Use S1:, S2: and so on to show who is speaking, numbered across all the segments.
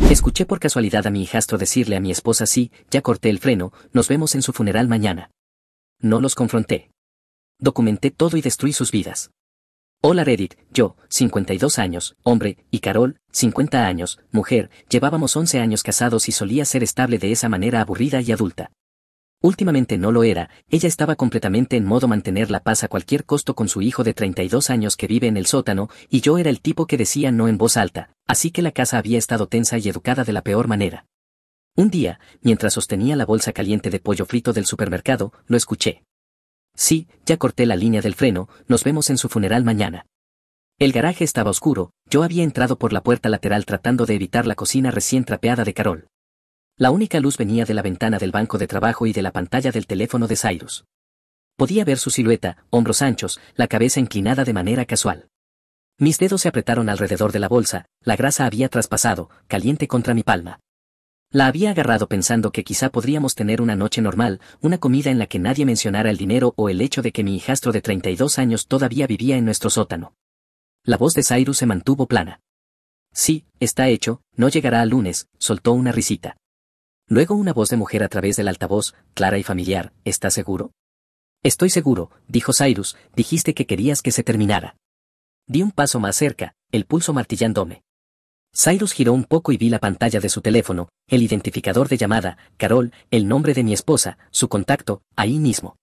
S1: Escuché por casualidad a mi hijastro decirle a mi esposa: sí, ya corté el freno, nos vemos en su funeral mañana. No los confronté. Documenté todo y destruí sus vidas. Hola Reddit, yo, 52 años, hombre, y Carol, 50 años, mujer, llevábamos 11 años casados y solía ser estable de esa manera aburrida y adulta. Últimamente no lo era, ella estaba completamente en modo mantener la paz a cualquier costo con su hijo de 32 años que vive en el sótano, y yo era el tipo que decía no en voz alta, así que la casa había estado tensa y educada de la peor manera. Un día, mientras sostenía la bolsa caliente de pollo frito del supermercado, lo escuché. Sí, ya corté la línea del freno, nos vemos en su funeral mañana. El garaje estaba oscuro, yo había entrado por la puerta lateral tratando de evitar la cocina recién trapeada de Carol. La única luz venía de la ventana del banco de trabajo y de la pantalla del teléfono de Cyrus. Podía ver su silueta, hombros anchos, la cabeza inclinada de manera casual. Mis dedos se apretaron alrededor de la bolsa, la grasa había traspasado, caliente contra mi palma. La había agarrado pensando que quizá podríamos tener una noche normal, una comida en la que nadie mencionara el dinero o el hecho de que mi hijastro de 32 años todavía vivía en nuestro sótano. La voz de Cyrus se mantuvo plana. Sí, está hecho, no llegará al lunes, soltó una risita. Luego una voz de mujer a través del altavoz, clara y familiar: ¿estás seguro? Estoy seguro, dijo Cyrus, dijiste que querías que se terminara. Di un paso más cerca, el pulso martillándome. Cyrus giró un poco y vi la pantalla de su teléfono, el identificador de llamada, Carol, el nombre de mi esposa, su contacto, ahí mismo.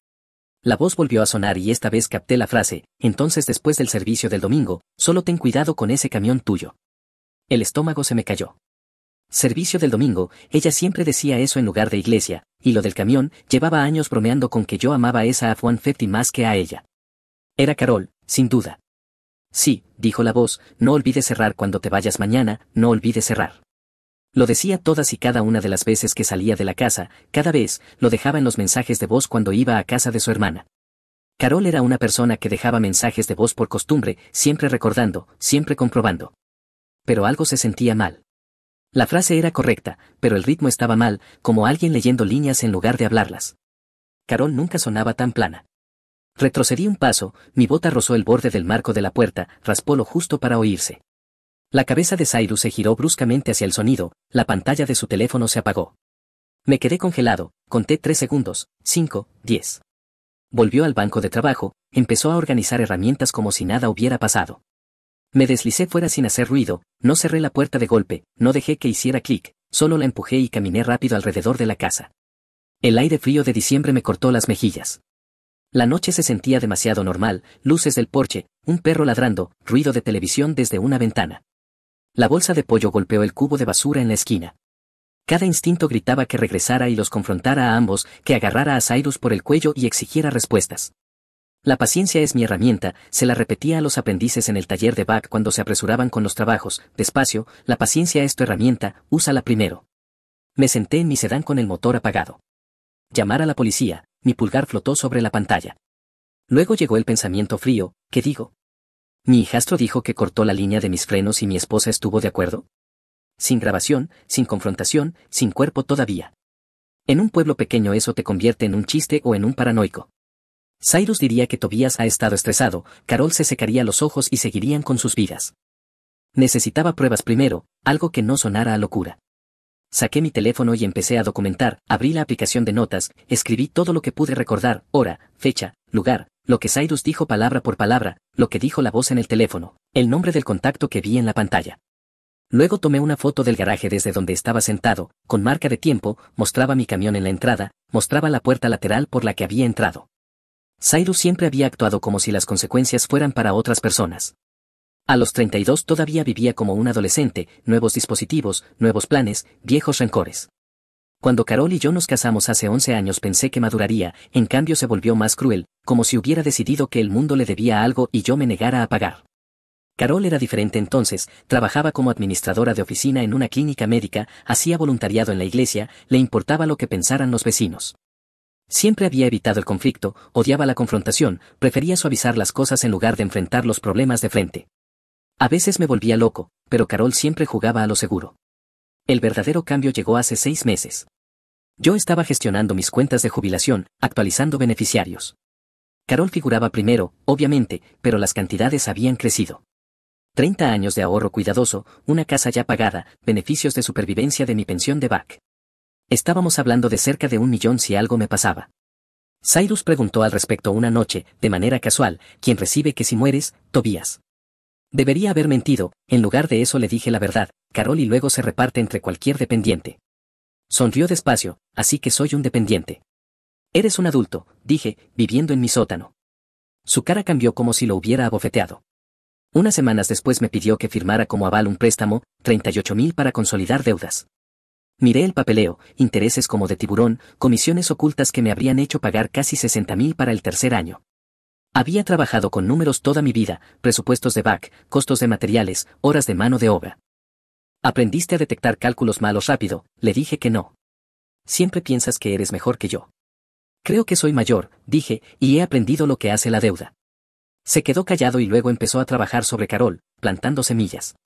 S1: La voz volvió a sonar y esta vez capté la frase: entonces después del servicio del domingo, solo ten cuidado con ese camión tuyo. El estómago se me cayó. Servicio del domingo, ella siempre decía eso en lugar de iglesia, y lo del camión, llevaba años bromeando con que yo amaba a esa F-150 más que a ella. Era Carol, sin duda. Sí, dijo la voz, no olvides cerrar cuando te vayas mañana, no olvides cerrar. Lo decía todas y cada una de las veces que salía de la casa, cada vez, lo dejaba en los mensajes de voz cuando iba a casa de su hermana. Carol era una persona que dejaba mensajes de voz por costumbre, siempre recordando, siempre comprobando. Pero algo se sentía mal. La frase era correcta, pero el ritmo estaba mal, como alguien leyendo líneas en lugar de hablarlas. Carol nunca sonaba tan plana. Retrocedí un paso, mi bota rozó el borde del marco de la puerta, raspó lo justo para oírse. La cabeza de Cyrus se giró bruscamente hacia el sonido, la pantalla de su teléfono se apagó. Me quedé congelado, conté 3 segundos, 5, 10. Volvió al banco de trabajo, empezó a organizar herramientas como si nada hubiera pasado. Me deslicé fuera sin hacer ruido, no cerré la puerta de golpe, no dejé que hiciera clic, solo la empujé y caminé rápido alrededor de la casa. El aire frío de diciembre me cortó las mejillas. La noche se sentía demasiado normal, luces del porche, un perro ladrando, ruido de televisión desde una ventana. La bolsa de pollo golpeó el cubo de basura en la esquina. Cada instinto gritaba que regresara y los confrontara a ambos, que agarrara a Cyrus por el cuello y exigiera respuestas. La paciencia es mi herramienta, se la repetía a los aprendices en el taller de Buck cuando se apresuraban con los trabajos: despacio, la paciencia es tu herramienta, úsala primero. Me senté en mi sedán con el motor apagado. Llamar a la policía, mi pulgar flotó sobre la pantalla. Luego llegó el pensamiento frío: ¿qué digo? ¿Mi hijastro dijo que cortó la línea de mis frenos y mi esposa estuvo de acuerdo? Sin grabación, sin confrontación, sin cuerpo todavía. En un pueblo pequeño eso te convierte en un chiste o en un paranoico. Cyrus diría que Tobias ha estado estresado, Carol se secaría los ojos y seguirían con sus vidas. Necesitaba pruebas primero, algo que no sonara a locura. Saqué mi teléfono y empecé a documentar, abrí la aplicación de notas, escribí todo lo que pude recordar: hora, fecha, lugar, lo que Cyrus dijo palabra por palabra, lo que dijo la voz en el teléfono, el nombre del contacto que vi en la pantalla. Luego tomé una foto del garaje desde donde estaba sentado, con marca de tiempo, mostraba mi camión en la entrada, mostraba la puerta lateral por la que había entrado. Cyrus siempre había actuado como si las consecuencias fueran para otras personas. A los 32 todavía vivía como un adolescente, nuevos dispositivos, nuevos planes, viejos rencores. Cuando Carol y yo nos casamos hace 11 años pensé que maduraría, en cambio se volvió más cruel, como si hubiera decidido que el mundo le debía algo y yo me negara a pagar. Carol era diferente entonces, trabajaba como administradora de oficina en una clínica médica, hacía voluntariado en la iglesia, le importaba lo que pensaran los vecinos. Siempre había evitado el conflicto, odiaba la confrontación, prefería suavizar las cosas en lugar de enfrentar los problemas de frente. A veces me volvía loco, pero Carol siempre jugaba a lo seguro. El verdadero cambio llegó hace 6 meses. Yo estaba gestionando mis cuentas de jubilación, actualizando beneficiarios. Carol figuraba primero, obviamente, pero las cantidades habían crecido. 30 años de ahorro cuidadoso, una casa ya pagada, beneficios de supervivencia de mi pensión de BAC. Estábamos hablando de cerca de 1 millón si algo me pasaba. Cyrus preguntó al respecto una noche, de manera casual, ¿quién recibe que si mueres, Tobías? Debería haber mentido, en lugar de eso le dije la verdad, Carol, y luego se reparte entre cualquier dependiente. Sonrió despacio, así que soy un dependiente. Eres un adulto, dije, viviendo en mi sótano. Su cara cambió como si lo hubiera abofeteado. Unas semanas después me pidió que firmara como aval un préstamo, 38.000 para consolidar deudas. Miré el papeleo, intereses como de tiburón, comisiones ocultas que me habrían hecho pagar casi 60.000 para el tercer año. Había trabajado con números toda mi vida, presupuestos de BAC, costos de materiales, horas de mano de obra. ¿Aprendiste a detectar cálculos malos rápido? Le dije que no. Siempre piensas que eres mejor que yo. Creo que soy mayor, dije, y he aprendido lo que hace la deuda. Se quedó callado y luego empezó a trabajar sobre Carol, plantando semillas.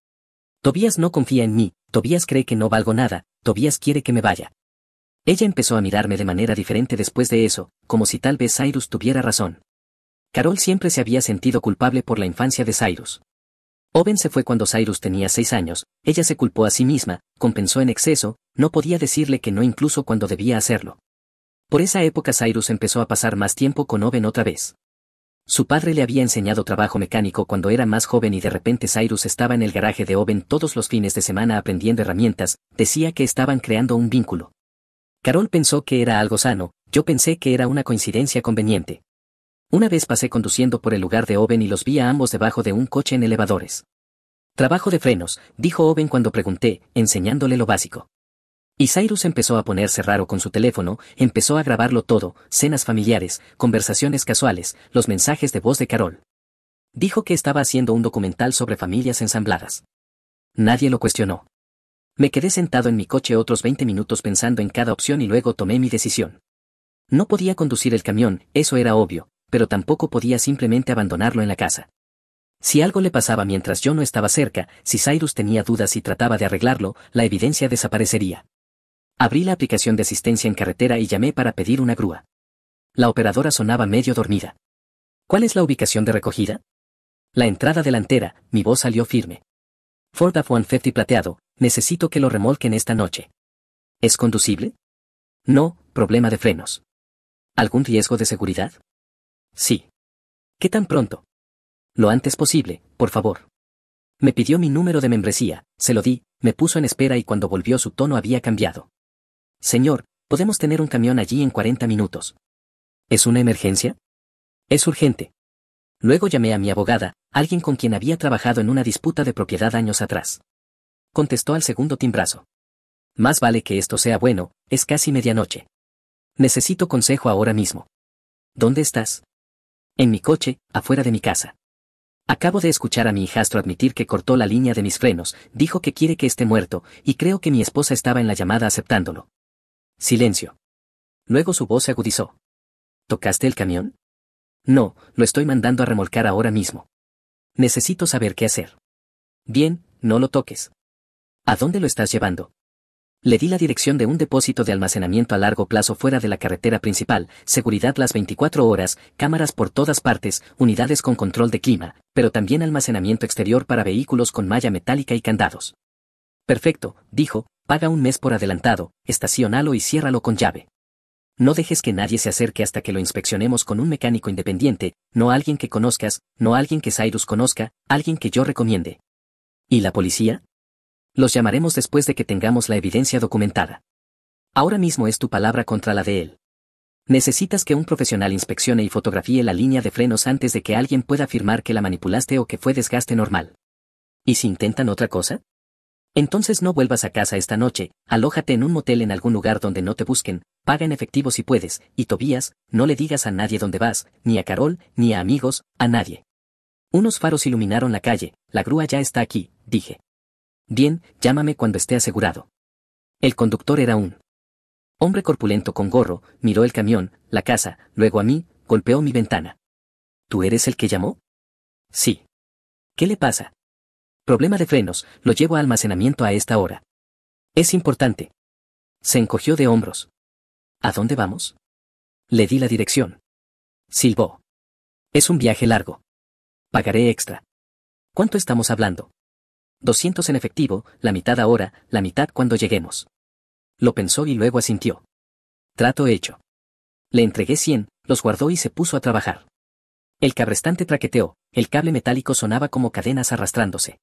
S1: Tobías no confía en mí, Tobías cree que no valgo nada, Tobías quiere que me vaya. Ella empezó a mirarme de manera diferente después de eso, como si tal vez Cyrus tuviera razón. Carol siempre se había sentido culpable por la infancia de Cyrus. Owen se fue cuando Cyrus tenía 6 años, ella se culpó a sí misma, compensó en exceso, no podía decirle que no incluso cuando debía hacerlo. Por esa época Cyrus empezó a pasar más tiempo con Owen otra vez. Su padre le había enseñado trabajo mecánico cuando era más joven y de repente Cyrus estaba en el garaje de Owen todos los fines de semana aprendiendo herramientas, decía que estaban creando un vínculo. Carol pensó que era algo sano, yo pensé que era una coincidencia conveniente. Una vez pasé conduciendo por el lugar de Owen y los vi a ambos debajo de un coche en elevadores. Trabajo de frenos, dijo Owen cuando pregunté, enseñándole lo básico. Y Cyrus empezó a ponerse raro con su teléfono, empezó a grabarlo todo, cenas familiares, conversaciones casuales, los mensajes de voz de Carol. Dijo que estaba haciendo un documental sobre familias ensambladas. Nadie lo cuestionó. Me quedé sentado en mi coche otros 20 minutos pensando en cada opción y luego tomé mi decisión. No podía conducir el camión, eso era obvio, pero tampoco podía simplemente abandonarlo en la casa. Si algo le pasaba mientras yo no estaba cerca, si Cyrus tenía dudas y trataba de arreglarlo, la evidencia desaparecería. Abrí la aplicación de asistencia en carretera y llamé para pedir una grúa. La operadora sonaba medio dormida. ¿Cuál es la ubicación de recogida? La entrada delantera, mi voz salió firme. Ford F-150 plateado, necesito que lo remolquen esta noche. ¿Es conducible? No, problema de frenos. ¿Algún riesgo de seguridad? Sí. ¿Qué tan pronto? Lo antes posible, por favor. Me pidió mi número de membresía, se lo di, me puso en espera y cuando volvió su tono había cambiado. Señor, podemos tener un camión allí en 40 minutos. ¿Es una emergencia? Es urgente. Luego llamé a mi abogada, alguien con quien había trabajado en una disputa de propiedad años atrás. Contestó al segundo timbrazo. Más vale que esto sea bueno, es casi medianoche. Necesito consejo ahora mismo. ¿Dónde estás? En mi coche, afuera de mi casa. Acabo de escuchar a mi hijastro admitir que cortó la línea de mis frenos, dijo que quiere que esté muerto, y creo que mi esposa estaba en la llamada aceptándolo. Silencio. Luego su voz se agudizó. ¿Tocaste el camión? No, lo estoy mandando a remolcar ahora mismo. Necesito saber qué hacer. Bien, no lo toques. ¿A dónde lo estás llevando? Le di la dirección de un depósito de almacenamiento a largo plazo fuera de la carretera principal, seguridad las 24 horas, cámaras por todas partes, unidades con control de clima, pero también almacenamiento exterior para vehículos con malla metálica y candados. Perfecto, dijo, paga un mes por adelantado, estaciónalo y ciérralo con llave. No dejes que nadie se acerque hasta que lo inspeccionemos con un mecánico independiente, no alguien que conozcas, no alguien que Cyrus conozca, alguien que yo recomiende. ¿Y la policía? Los llamaremos después de que tengamos la evidencia documentada. Ahora mismo es tu palabra contra la de él. Necesitas que un profesional inspeccione y fotografíe la línea de frenos antes de que alguien pueda afirmar que la manipulaste o que fue desgaste normal. ¿Y si intentan otra cosa? Entonces no vuelvas a casa esta noche, alójate en un motel en algún lugar donde no te busquen, paga en efectivo si puedes, y Tobías, no le digas a nadie dónde vas, ni a Carol, ni a amigos, a nadie. Unos faros iluminaron la calle, la grúa ya está aquí, dije. Bien, llámame cuando esté asegurado. El conductor era un hombre corpulento con gorro, miró el camión, la casa, luego a mí, golpeó mi ventana. ¿Tú eres el que llamó? Sí. ¿Qué le pasa? Problema de frenos, lo llevo a almacenamiento a esta hora. Es importante. Se encogió de hombros. ¿A dónde vamos? Le di la dirección. Silbó. Es un viaje largo. Pagaré extra. ¿Cuánto estamos hablando? 200 en efectivo, la mitad ahora, la mitad cuando lleguemos. Lo pensó y luego asintió. Trato hecho. Le entregué 100, los guardó y se puso a trabajar. El cabrestante traqueteó, el cable metálico sonaba como cadenas arrastrándose.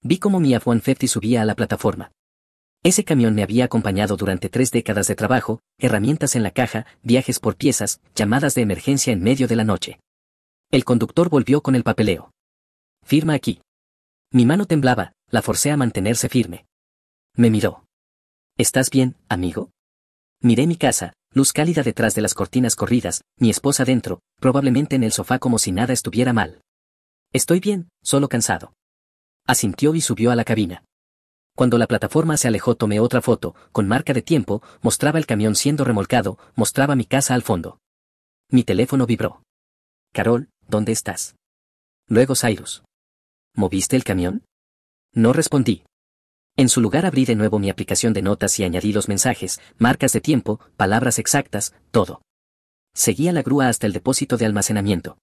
S1: Vi cómo mi F-150 subía a la plataforma. Ese camión me había acompañado durante 3 décadas de trabajo, herramientas en la caja, viajes por piezas, llamadas de emergencia en medio de la noche. El conductor volvió con el papeleo. Firma aquí. Mi mano temblaba, la forcé a mantenerse firme. Me miró. ¿Estás bien, amigo? Miré mi casa, luz cálida detrás de las cortinas corridas, mi esposa dentro, probablemente en el sofá como si nada estuviera mal. Estoy bien, solo cansado. Asintió y subió a la cabina. Cuando la plataforma se alejó tomé otra foto, con marca de tiempo, mostraba el camión siendo remolcado, mostraba mi casa al fondo. Mi teléfono vibró. Carol, ¿dónde estás? Luego Cyrus. ¿Moviste el camión? No respondí. En su lugar abrí de nuevo mi aplicación de notas y añadí los mensajes, marcas de tiempo, palabras exactas, todo. Seguía la grúa hasta el depósito de almacenamiento.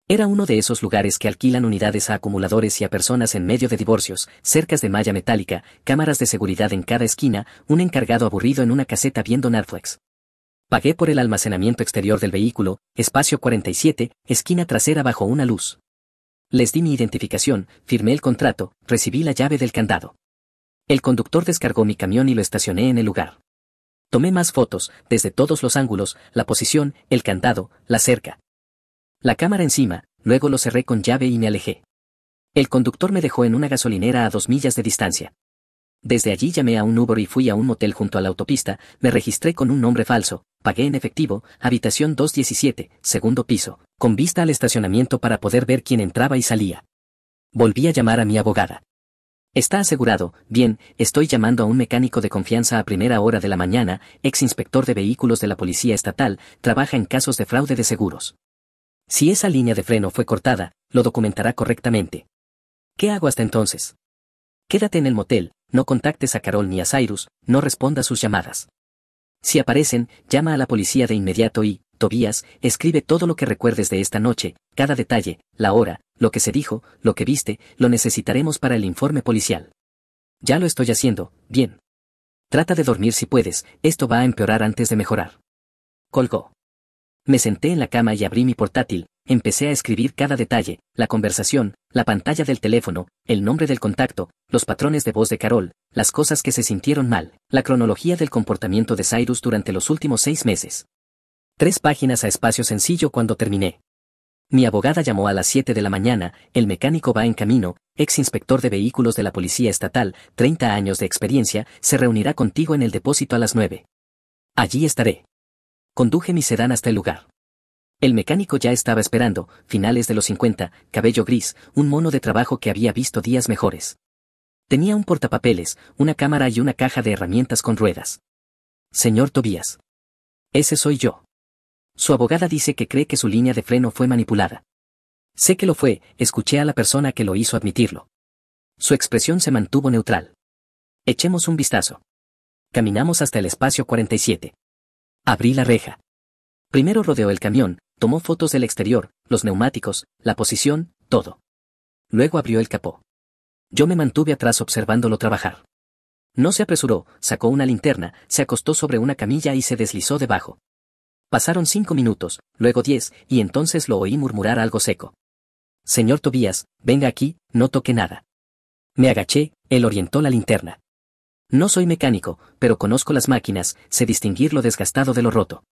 S1: Era uno de esos lugares que alquilan unidades a acumuladores y a personas en medio de divorcios, cercas de malla metálica, cámaras de seguridad en cada esquina, un encargado aburrido en una caseta viendo Netflix. Pagué por el almacenamiento exterior del vehículo, espacio 47, esquina trasera bajo una luz. Les di mi identificación, firmé el contrato, recibí la llave del candado. El conductor descargó mi camión y lo estacioné en el lugar. Tomé más fotos, desde todos los ángulos, la posición, el candado, la cerca. La cámara encima, luego lo cerré con llave y me alejé. El conductor me dejó en una gasolinera a 2 millas de distancia. Desde allí llamé a un Uber y fui a un motel junto a la autopista, me registré con un nombre falso, pagué en efectivo, habitación 217, segundo piso, con vista al estacionamiento para poder ver quién entraba y salía. Volví a llamar a mi abogada. Está asegurado, bien, estoy llamando a un mecánico de confianza a primera hora de la mañana, ex inspector de vehículos de la Policía Estatal, trabaja en casos de fraude de seguros. Si esa línea de freno fue cortada, lo documentará correctamente. ¿Qué hago hasta entonces? Quédate en el motel, no contactes a Carol ni a Cyrus, no responda sus llamadas. Si aparecen, llama a la policía de inmediato y, Tobías, escribe todo lo que recuerdes de esta noche, cada detalle, la hora, lo que se dijo, lo que viste, lo necesitaremos para el informe policial. Ya lo estoy haciendo, bien. Trata de dormir si puedes, esto va a empeorar antes de mejorar. Colgó. Me senté en la cama y abrí mi portátil, empecé a escribir cada detalle, la conversación, la pantalla del teléfono, el nombre del contacto, los patrones de voz de Carol, las cosas que se sintieron mal, la cronología del comportamiento de Cyrus durante los últimos 6 meses. 3 páginas a espacio sencillo cuando terminé. Mi abogada llamó a las 7 de la mañana, el mecánico va en camino, ex inspector de vehículos de la Policía Estatal, 30 años de experiencia, se reunirá contigo en el depósito a las 9. Allí estaré. Conduje mi sedán hasta el lugar. El mecánico ya estaba esperando, finales de los 50, cabello gris, un mono de trabajo que había visto días mejores. Tenía un portapapeles, una cámara y una caja de herramientas con ruedas. Señor Tobías. Ese soy yo. Su abogada dice que cree que su línea de freno fue manipulada. Sé que lo fue, escuché a la persona que lo hizo admitirlo. Su expresión se mantuvo neutral. Echemos un vistazo. Caminamos hasta el espacio 47. Abrí la reja. Primero rodeó el camión, tomó fotos del exterior, los neumáticos, la posición, todo. Luego abrió el capó. Yo me mantuve atrás observándolo trabajar. No se apresuró, sacó una linterna, se acostó sobre una camilla y se deslizó debajo. Pasaron 5 minutos, luego 10, y entonces lo oí murmurar algo seco. Señor Tobías, venga aquí, no toque nada. Me agaché, él orientó la linterna. No soy mecánico, pero conozco las máquinas, sé distinguir lo desgastado de lo roto.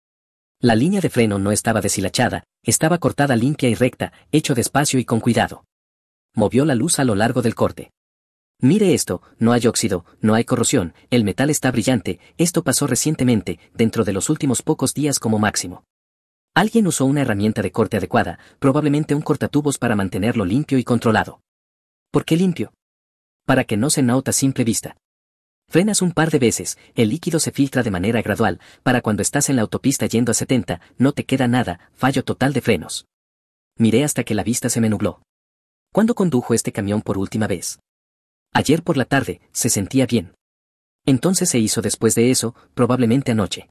S1: La línea de freno no estaba deshilachada, estaba cortada limpia y recta, hecho despacio y con cuidado. Movió la luz a lo largo del corte. Mire esto, no hay óxido, no hay corrosión, el metal está brillante, esto pasó recientemente, dentro de los últimos pocos días como máximo. Alguien usó una herramienta de corte adecuada, probablemente un cortatubos para mantenerlo limpio y controlado. ¿Por qué limpio? Para que no se nota a simple vista. Frenas un par de veces, el líquido se filtra de manera gradual, para cuando estás en la autopista yendo a 70, no te queda nada, fallo total de frenos. Miré hasta que la vista se me nubló. ¿Cuándo condujo este camión por última vez? Ayer por la tarde, se sentía bien. Entonces se hizo después de eso, probablemente anoche.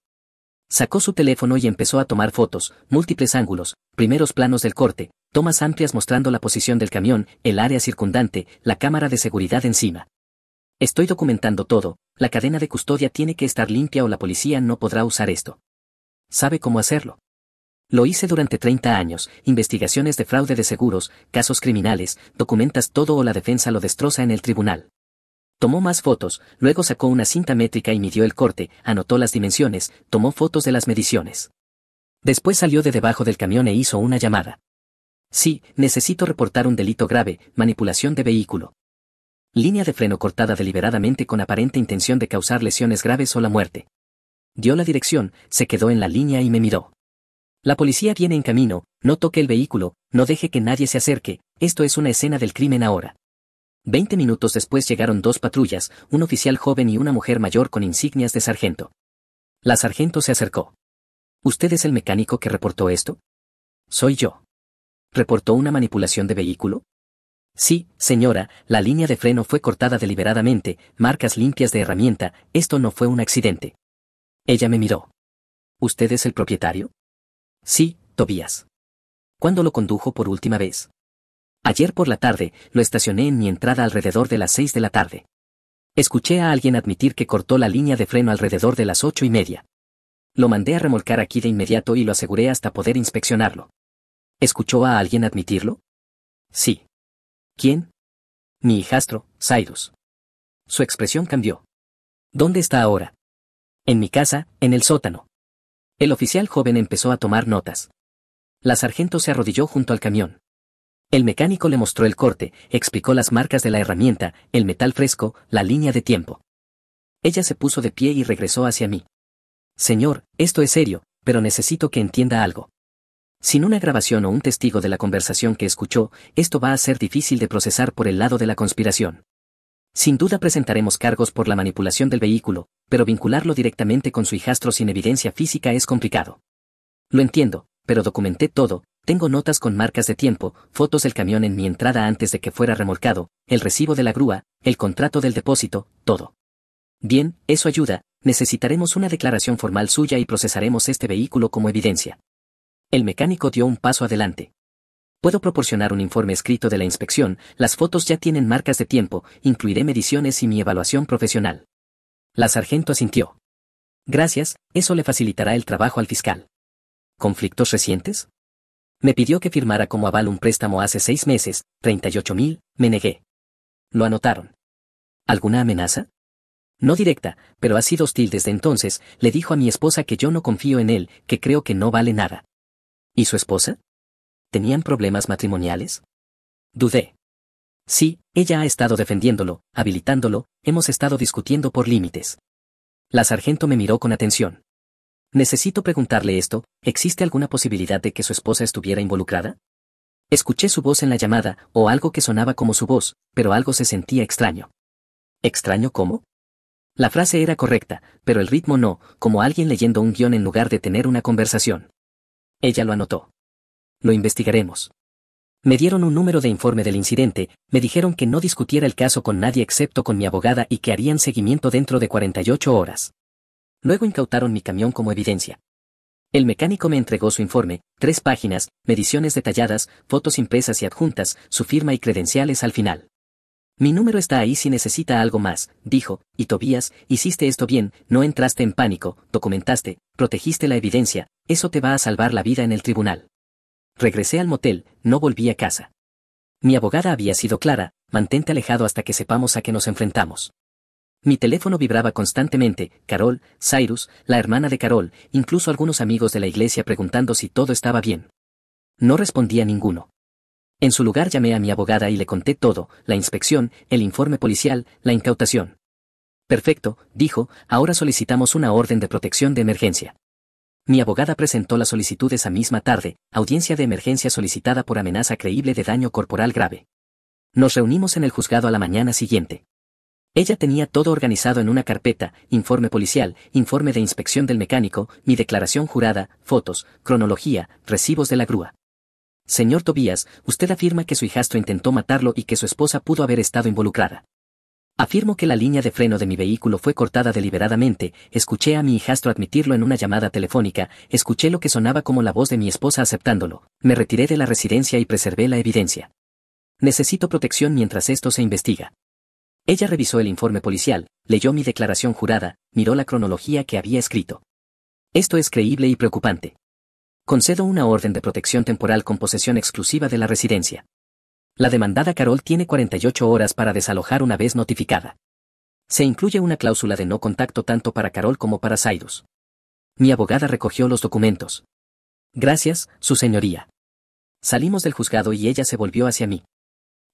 S1: Sacó su teléfono y empezó a tomar fotos, múltiples ángulos, primeros planos del corte, tomas amplias mostrando la posición del camión, el área circundante, la cámara de seguridad encima. Estoy documentando todo, la cadena de custodia tiene que estar limpia o la policía no podrá usar esto. ¿Sabe cómo hacerlo? Lo hice durante 30 años, investigaciones de fraude de seguros, casos criminales, documentas todo o la defensa lo destroza en el tribunal. Tomó más fotos, luego sacó una cinta métrica y midió el corte, anotó las dimensiones, tomó fotos de las mediciones. Después salió de debajo del camión e hizo una llamada. Sí, necesito reportar un delito grave, manipulación de vehículo. Línea de freno cortada deliberadamente con aparente intención de causar lesiones graves o la muerte. Dio la dirección, se quedó en la línea y me miró. La policía viene en camino, no toque el vehículo, no deje que nadie se acerque, esto es una escena del crimen ahora. 20 minutos después llegaron dos patrullas, un oficial joven y una mujer mayor con insignias de sargento. La sargento se acercó. ¿Usted es el mecánico que reportó esto? Soy yo. ¿Reportó una manipulación de vehículo? Sí, señora, la línea de freno fue cortada deliberadamente, marcas limpias de herramienta, esto no fue un accidente. Ella me miró. ¿Usted es el propietario? Sí, Tobías. ¿Cuándo lo condujo por última vez? Ayer por la tarde, lo estacioné en mi entrada alrededor de las 6 de la tarde. Escuché a alguien admitir que cortó la línea de freno alrededor de las 8:30. Lo mandé a remolcar aquí de inmediato y lo aseguré hasta poder inspeccionarlo. ¿Escuchó a alguien admitirlo? Sí. ¿Quién? Mi hijastro, Cyrus. Su expresión cambió. ¿Dónde está ahora? En mi casa, en el sótano. El oficial joven empezó a tomar notas. La sargento se arrodilló junto al camión. El mecánico le mostró el corte, explicó las marcas de la herramienta, el metal fresco, la línea de tiempo. Ella se puso de pie y regresó hacia mí. Señor, esto es serio, pero necesito que entienda algo. Sin una grabación o un testigo de la conversación que escuchó, esto va a ser difícil de procesar por el lado de la conspiración. Sin duda presentaremos cargos por la manipulación del vehículo, pero vincularlo directamente con su hijastro sin evidencia física es complicado. Lo entiendo, pero documenté todo, tengo notas con marcas de tiempo, fotos del camión en mi entrada antes de que fuera remolcado, el recibo de la grúa, el contrato del depósito, todo. Bien, eso ayuda, necesitaremos una declaración formal suya y procesaremos este vehículo como evidencia. El mecánico dio un paso adelante. Puedo proporcionar un informe escrito de la inspección, las fotos ya tienen marcas de tiempo, incluiré mediciones y mi evaluación profesional. La sargento asintió. Gracias, eso le facilitará el trabajo al fiscal. ¿Conflictos recientes? Me pidió que firmara como aval un préstamo hace 6 meses, 38.000, me negué. Lo anotaron. ¿Alguna amenaza? No directa, pero ha sido hostil desde entonces, le dijo a mi esposa que yo no confío en él, que creo que no vale nada. ¿Y su esposa? ¿Tenían problemas matrimoniales? Dudé. Sí, ella ha estado defendiéndolo, habilitándolo, hemos estado discutiendo por límites. La sargento me miró con atención. Necesito preguntarle esto, ¿existe alguna posibilidad de que su esposa estuviera involucrada? Escuché su voz en la llamada, o algo que sonaba como su voz, pero algo se sentía extraño. ¿Extraño cómo? La frase era correcta, pero el ritmo no, como alguien leyendo un guión en lugar de tener una conversación. Ella lo anotó. Lo investigaremos. Me dieron un número de informe del incidente, me dijeron que no discutiera el caso con nadie excepto con mi abogada y que harían seguimiento dentro de 48 horas. Luego incautaron mi camión como evidencia. El mecánico me entregó su informe, 3 páginas, mediciones detalladas, fotos impresas y adjuntas, su firma y credenciales al final. Mi número está ahí si necesita algo más, dijo, y Tobías, hiciste esto bien, no entraste en pánico, documentaste, protegiste la evidencia, eso te va a salvar la vida en el tribunal. Regresé al motel, no volví a casa. Mi abogada había sido clara, mantente alejado hasta que sepamos a qué nos enfrentamos. Mi teléfono vibraba constantemente, Carol, Cyrus, la hermana de Carol, incluso algunos amigos de la iglesia preguntando si todo estaba bien. No respondía ninguno. En su lugar llamé a mi abogada y le conté todo, la inspección, el informe policial, la incautación. Perfecto, dijo, ahora solicitamos una orden de protección de emergencia. Mi abogada presentó la solicitud esa misma tarde, audiencia de emergencia solicitada por amenaza creíble de daño corporal grave. Nos reunimos en el juzgado a la mañana siguiente. Ella tenía todo organizado en una carpeta, informe policial, informe de inspección del mecánico, mi declaración jurada, fotos, cronología, recibos de la grúa. Señor Tobías, usted afirma que su hijastro intentó matarlo y que su esposa pudo haber estado involucrada. Afirmo que la línea de freno de mi vehículo fue cortada deliberadamente, escuché a mi hijastro admitirlo en una llamada telefónica, escuché lo que sonaba como la voz de mi esposa aceptándolo, me retiré de la residencia y preservé la evidencia. Necesito protección mientras esto se investiga. Ella revisó el informe policial, leyó mi declaración jurada, miró la cronología que había escrito. Esto es creíble y preocupante. Concedo una orden de protección temporal con posesión exclusiva de la residencia. La demandada Carol tiene 48 horas para desalojar una vez notificada. Se incluye una cláusula de no contacto tanto para Carol como para Cyrus. Mi abogada recogió los documentos. Gracias, su señoría. Salimos del juzgado y ella se volvió hacia mí.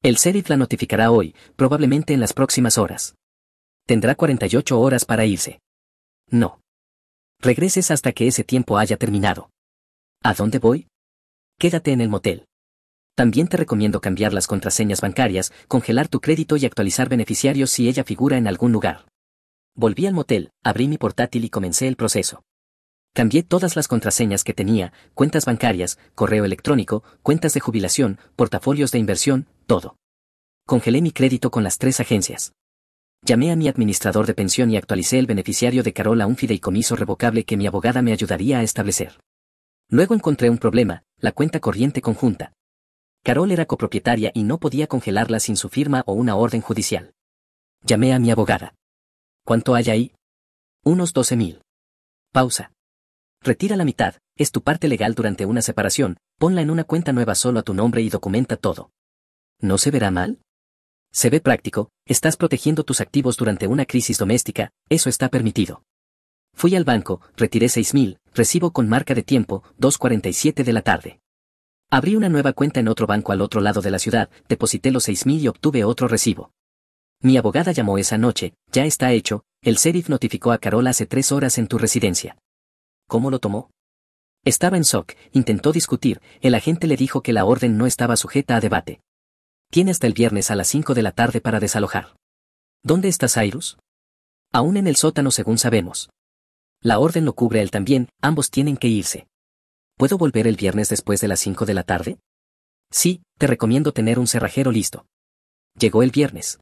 S1: El sheriff la notificará hoy, probablemente en las próximas horas. Tendrá 48 horas para irse. No. Regreses hasta que ese tiempo haya terminado. ¿A dónde voy? Quédate en el motel. También te recomiendo cambiar las contraseñas bancarias, congelar tu crédito y actualizar beneficiarios si ella figura en algún lugar. Volví al motel, abrí mi portátil y comencé el proceso. Cambié todas las contraseñas que tenía, cuentas bancarias, correo electrónico, cuentas de jubilación, portafolios de inversión, todo. Congelé mi crédito con las 3 agencias. Llamé a mi administrador de pensión y actualicé el beneficiario de Carol a un fideicomiso revocable que mi abogada me ayudaría a establecer. Luego encontré un problema, la cuenta corriente conjunta. Carol era copropietaria y no podía congelarla sin su firma o una orden judicial. Llamé a mi abogada. ¿Cuánto hay ahí? Unos 12,000. Pausa. Retira la mitad, es tu parte legal durante una separación, ponla en una cuenta nueva solo a tu nombre y documenta todo. ¿No se verá mal? Se ve práctico, estás protegiendo tus activos durante una crisis doméstica, eso está permitido. Fui al banco, retiré 6,000, recibo con marca de tiempo, 2:47 de la tarde. Abrí una nueva cuenta en otro banco al otro lado de la ciudad, deposité los 6,000 y obtuve otro recibo. Mi abogada llamó esa noche, ya está hecho, el sheriff notificó a Carol hace 3 horas en tu residencia. ¿Cómo lo tomó? Estaba en shock, intentó discutir, el agente le dijo que la orden no estaba sujeta a debate. Tiene hasta el viernes a las 5 de la tarde para desalojar. ¿Dónde está Cyrus? Aún en el sótano según sabemos. La orden lo cubre él también, ambos tienen que irse. ¿Puedo volver el viernes después de las 5 de la tarde? Sí, te recomiendo tener un cerrajero listo. Llegó el viernes.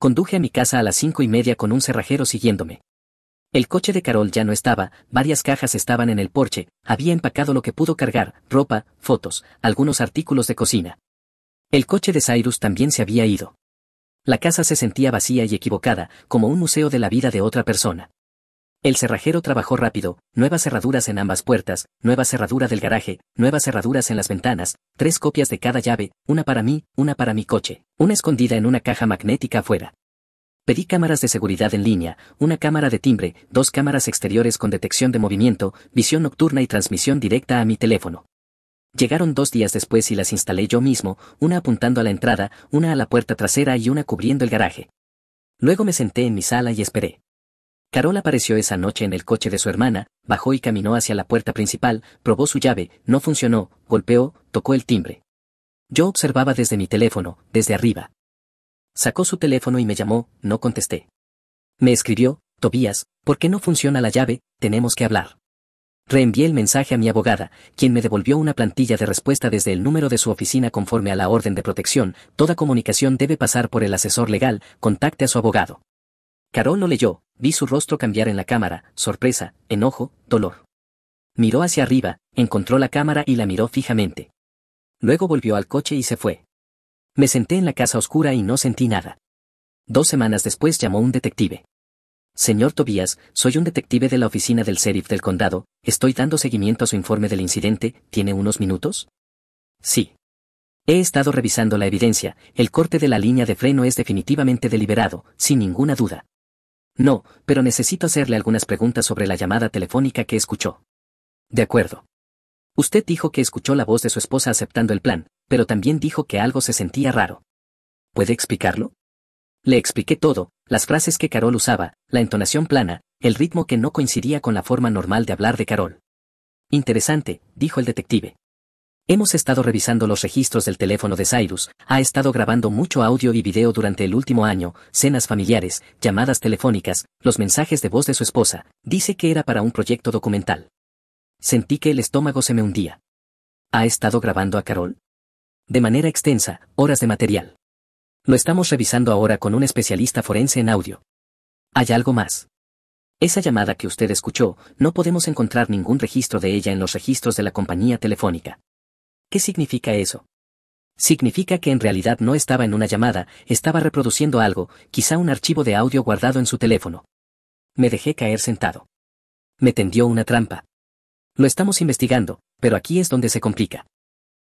S1: Conduje a mi casa a las 5:30 con un cerrajero siguiéndome. El coche de Carol ya no estaba, varias cajas estaban en el porche, había empacado lo que pudo cargar, ropa, fotos, algunos artículos de cocina. El coche de Cyrus también se había ido. La casa se sentía vacía y equivocada, como un museo de la vida de otra persona. El cerrajero trabajó rápido, nuevas cerraduras en ambas puertas, nueva cerradura del garaje, nuevas cerraduras en las ventanas, 3 copias de cada llave, una para mí, una para mi coche, una escondida en una caja magnética afuera. Pedí cámaras de seguridad en línea, una cámara de timbre, 2 cámaras exteriores con detección de movimiento, visión nocturna y transmisión directa a mi teléfono. Llegaron 2 días después y las instalé yo mismo, una apuntando a la entrada, una a la puerta trasera y una cubriendo el garaje. Luego me senté en mi sala y esperé. Carol apareció esa noche en el coche de su hermana, bajó y caminó hacia la puerta principal, probó su llave, no funcionó, golpeó, tocó el timbre. Yo observaba desde mi teléfono, desde arriba. Sacó su teléfono y me llamó, no contesté. Me escribió, Tobías, ¿por qué no funciona la llave? Tenemos que hablar. Reenvié el mensaje a mi abogada, quien me devolvió una plantilla de respuesta desde el número de su oficina conforme a la orden de protección, toda comunicación debe pasar por el asesor legal, contacte a su abogado. Carol lo leyó, vi su rostro cambiar en la cámara, sorpresa, enojo, dolor. Miró hacia arriba, encontró la cámara y la miró fijamente. Luego volvió al coche y se fue. Me senté en la casa oscura y no sentí nada. 2 semanas después llamó un detective. Señor Tobías, soy un detective de la oficina del sheriff del condado, estoy dando seguimiento a su informe del incidente, ¿tiene unos minutos? Sí. He estado revisando la evidencia, el corte de la línea de freno es definitivamente deliberado, sin ninguna duda. No, pero necesito hacerle algunas preguntas sobre la llamada telefónica que escuchó. De acuerdo. Usted dijo que escuchó la voz de su esposa aceptando el plan, pero también dijo que algo se sentía raro. ¿Puede explicarlo? Le expliqué todo, las frases que Carol usaba, la entonación plana, el ritmo que no coincidía con la forma normal de hablar de Carol. Interesante, dijo el detective. Hemos estado revisando los registros del teléfono de Cyrus, ha estado grabando mucho audio y video durante el último año, cenas familiares, llamadas telefónicas, los mensajes de voz de su esposa, dice que era para un proyecto documental. Sentí que el estómago se me hundía. ¿Ha estado grabando a Carol? De manera extensa, horas de material. Lo estamos revisando ahora con un especialista forense en audio. ¿Hay algo más? Esa llamada que usted escuchó, no podemos encontrar ningún registro de ella en los registros de la compañía telefónica. ¿Qué significa eso? Significa que en realidad no estaba en una llamada, estaba reproduciendo algo, quizá un archivo de audio guardado en su teléfono. Me dejé caer sentado. Me tendió una trampa. Lo estamos investigando, pero aquí es donde se complica.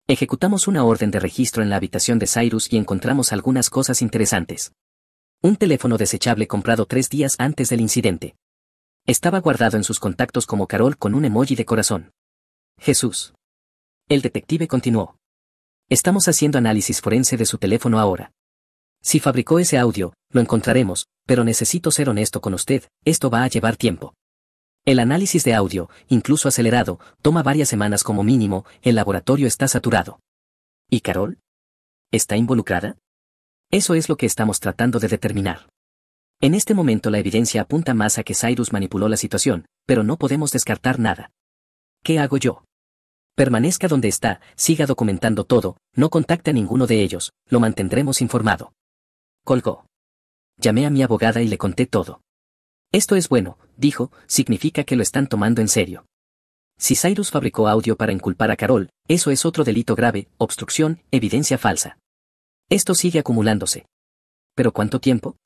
S1: Ejecutamos una orden de registro en la habitación de Cyrus y encontramos algunas cosas interesantes. Un teléfono desechable comprado 3 días antes del incidente. Estaba guardado en sus contactos como Carol con un emoji de corazón. Jesús. El detective continuó. Estamos haciendo análisis forense de su teléfono ahora. Si fabricó ese audio, lo encontraremos, pero necesito ser honesto con usted, esto va a llevar tiempo. El análisis de audio, incluso acelerado, toma varias semanas como mínimo, el laboratorio está saturado. ¿Y Carol? ¿Está involucrada? Eso es lo que estamos tratando de determinar. En este momento la evidencia apunta más a que Cyrus manipuló la situación, pero no podemos descartar nada. ¿Qué hago yo? Permanezca donde está, siga documentando todo, no contacte a ninguno de ellos, lo mantendremos informado. Colgó. Llamé a mi abogada y le conté todo. Esto es bueno, dijo, significa que lo están tomando en serio. Si Cyrus fabricó audio para inculpar a Carol, eso es otro delito grave, obstrucción, evidencia falsa. Esto sigue acumulándose. ¿Pero cuánto tiempo?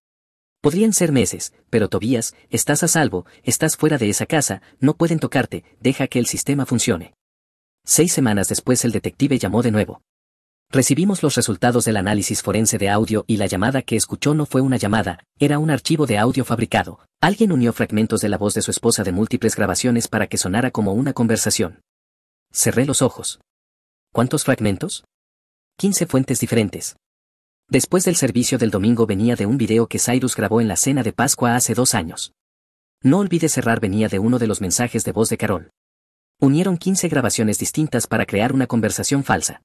S1: Podrían ser meses, pero Tobías, estás a salvo, estás fuera de esa casa, no pueden tocarte, deja que el sistema funcione. 6 semanas después el detective llamó de nuevo. Recibimos los resultados del análisis forense de audio y la llamada que escuchó no fue una llamada, era un archivo de audio fabricado. Alguien unió fragmentos de la voz de su esposa de múltiples grabaciones para que sonara como una conversación. Cerré los ojos. ¿Cuántos fragmentos? 15 fuentes diferentes. Después del servicio del domingo venía de un video que Cyrus grabó en la cena de Pascua hace 2 años. No olvide cerrar venía de uno de los mensajes de voz de Carol. Unieron 15 grabaciones distintas para crear una conversación falsa.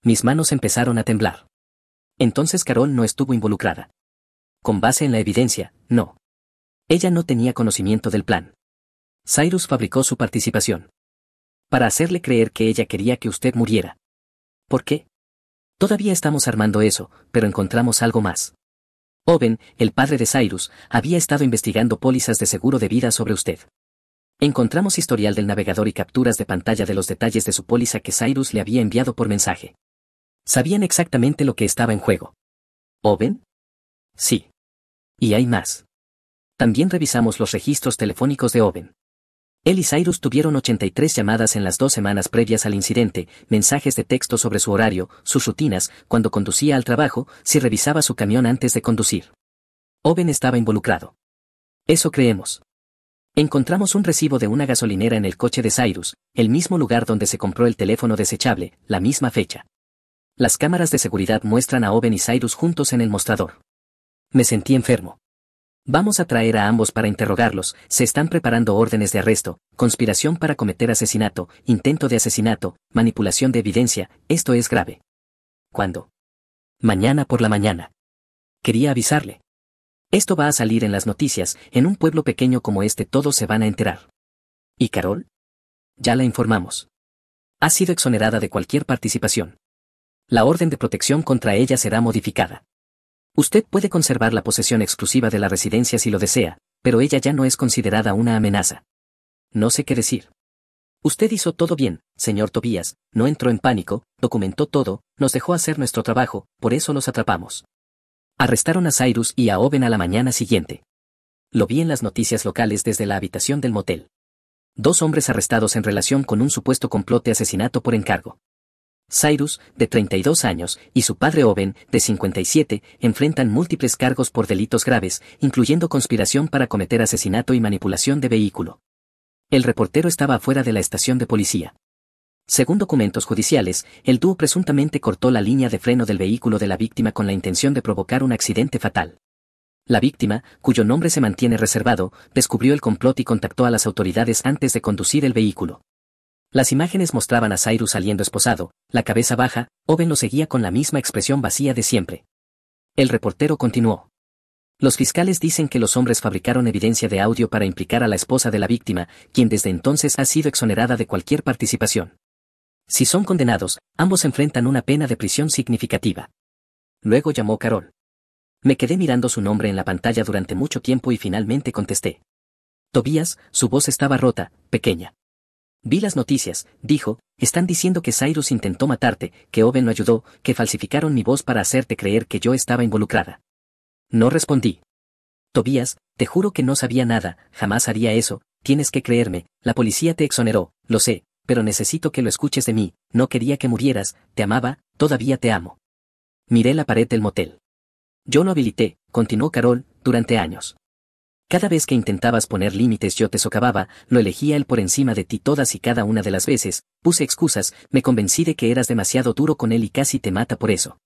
S1: Mis manos empezaron a temblar. Entonces Carol no estuvo involucrada. Con base en la evidencia, no. Ella no tenía conocimiento del plan. Cyrus fabricó su participación. Para hacerle creer que ella quería que usted muriera. ¿Por qué? Todavía estamos armando eso, pero encontramos algo más. Owen, el padre de Cyrus, había estado investigando pólizas de seguro de vida sobre usted. Encontramos historial del navegador y capturas de pantalla de los detalles de su póliza que Cyrus le había enviado por mensaje. Sabían exactamente lo que estaba en juego. ¿Owen? Sí. Y hay más. También revisamos los registros telefónicos de Owen. Él y Cyrus tuvieron 83 llamadas en las 2 semanas previas al incidente, mensajes de texto sobre su horario, sus rutinas, cuando conducía al trabajo, si revisaba su camión antes de conducir. Owen estaba involucrado. Eso creemos. Encontramos un recibo de una gasolinera en el coche de Cyrus, el mismo lugar donde se compró el teléfono desechable, la misma fecha. Las cámaras de seguridad muestran a Owen y Cyrus juntos en el mostrador. Me sentí enfermo. Vamos a traer a ambos para interrogarlos, se están preparando órdenes de arresto, conspiración para cometer asesinato, intento de asesinato, manipulación de evidencia, esto es grave. ¿Cuándo? Mañana por la mañana. Quería avisarle. Esto va a salir en las noticias, en un pueblo pequeño como este todos se van a enterar. ¿Y Carol? Ya la informamos. Ha sido exonerada de cualquier participación. La orden de protección contra ella será modificada. Usted puede conservar la posesión exclusiva de la residencia si lo desea, pero ella ya no es considerada una amenaza. No sé qué decir. Usted hizo todo bien, señor Tobías, no entró en pánico, documentó todo, nos dejó hacer nuestro trabajo, por eso los atrapamos. Arrestaron a Cyrus y a Owen a la mañana siguiente. Lo vi en las noticias locales desde la habitación del motel. 2 hombres arrestados en relación con un supuesto complot de asesinato por encargo. Cyrus, de 32 años, y su padre Owen, de 57, enfrentan múltiples cargos por delitos graves, incluyendo conspiración para cometer asesinato y manipulación de vehículo. El reportero estaba afuera de la estación de policía. Según documentos judiciales, el dúo presuntamente cortó la línea de freno del vehículo de la víctima con la intención de provocar un accidente fatal. La víctima, cuyo nombre se mantiene reservado, descubrió el complot y contactó a las autoridades antes de conducir el vehículo. Las imágenes mostraban a Cyrus saliendo esposado, la cabeza baja, Owen lo seguía con la misma expresión vacía de siempre. El reportero continuó. Los fiscales dicen que los hombres fabricaron evidencia de audio para implicar a la esposa de la víctima, quien desde entonces ha sido exonerada de cualquier participación. Si son condenados, ambos enfrentan una pena de prisión significativa. Luego llamó Carol. Me quedé mirando su nombre en la pantalla durante mucho tiempo y finalmente contesté. Tobías, su voz estaba rota, pequeña. Vi las noticias, dijo, están diciendo que Cyrus intentó matarte, que Owen lo ayudó, que falsificaron mi voz para hacerte creer que yo estaba involucrada. No respondí. Tobías, te juro que no sabía nada, jamás haría eso, tienes que creerme, la policía te exoneró, lo sé, pero necesito que lo escuches de mí, no quería que murieras, te amaba, todavía te amo. Miré la pared del motel. Yo lo habilité, continuó Carol, durante años. Cada vez que intentabas poner límites yo te socavaba, lo elegía él por encima de ti todas y cada una de las veces, puse excusas, me convencí de que eras demasiado duro con él y casi te mata por eso.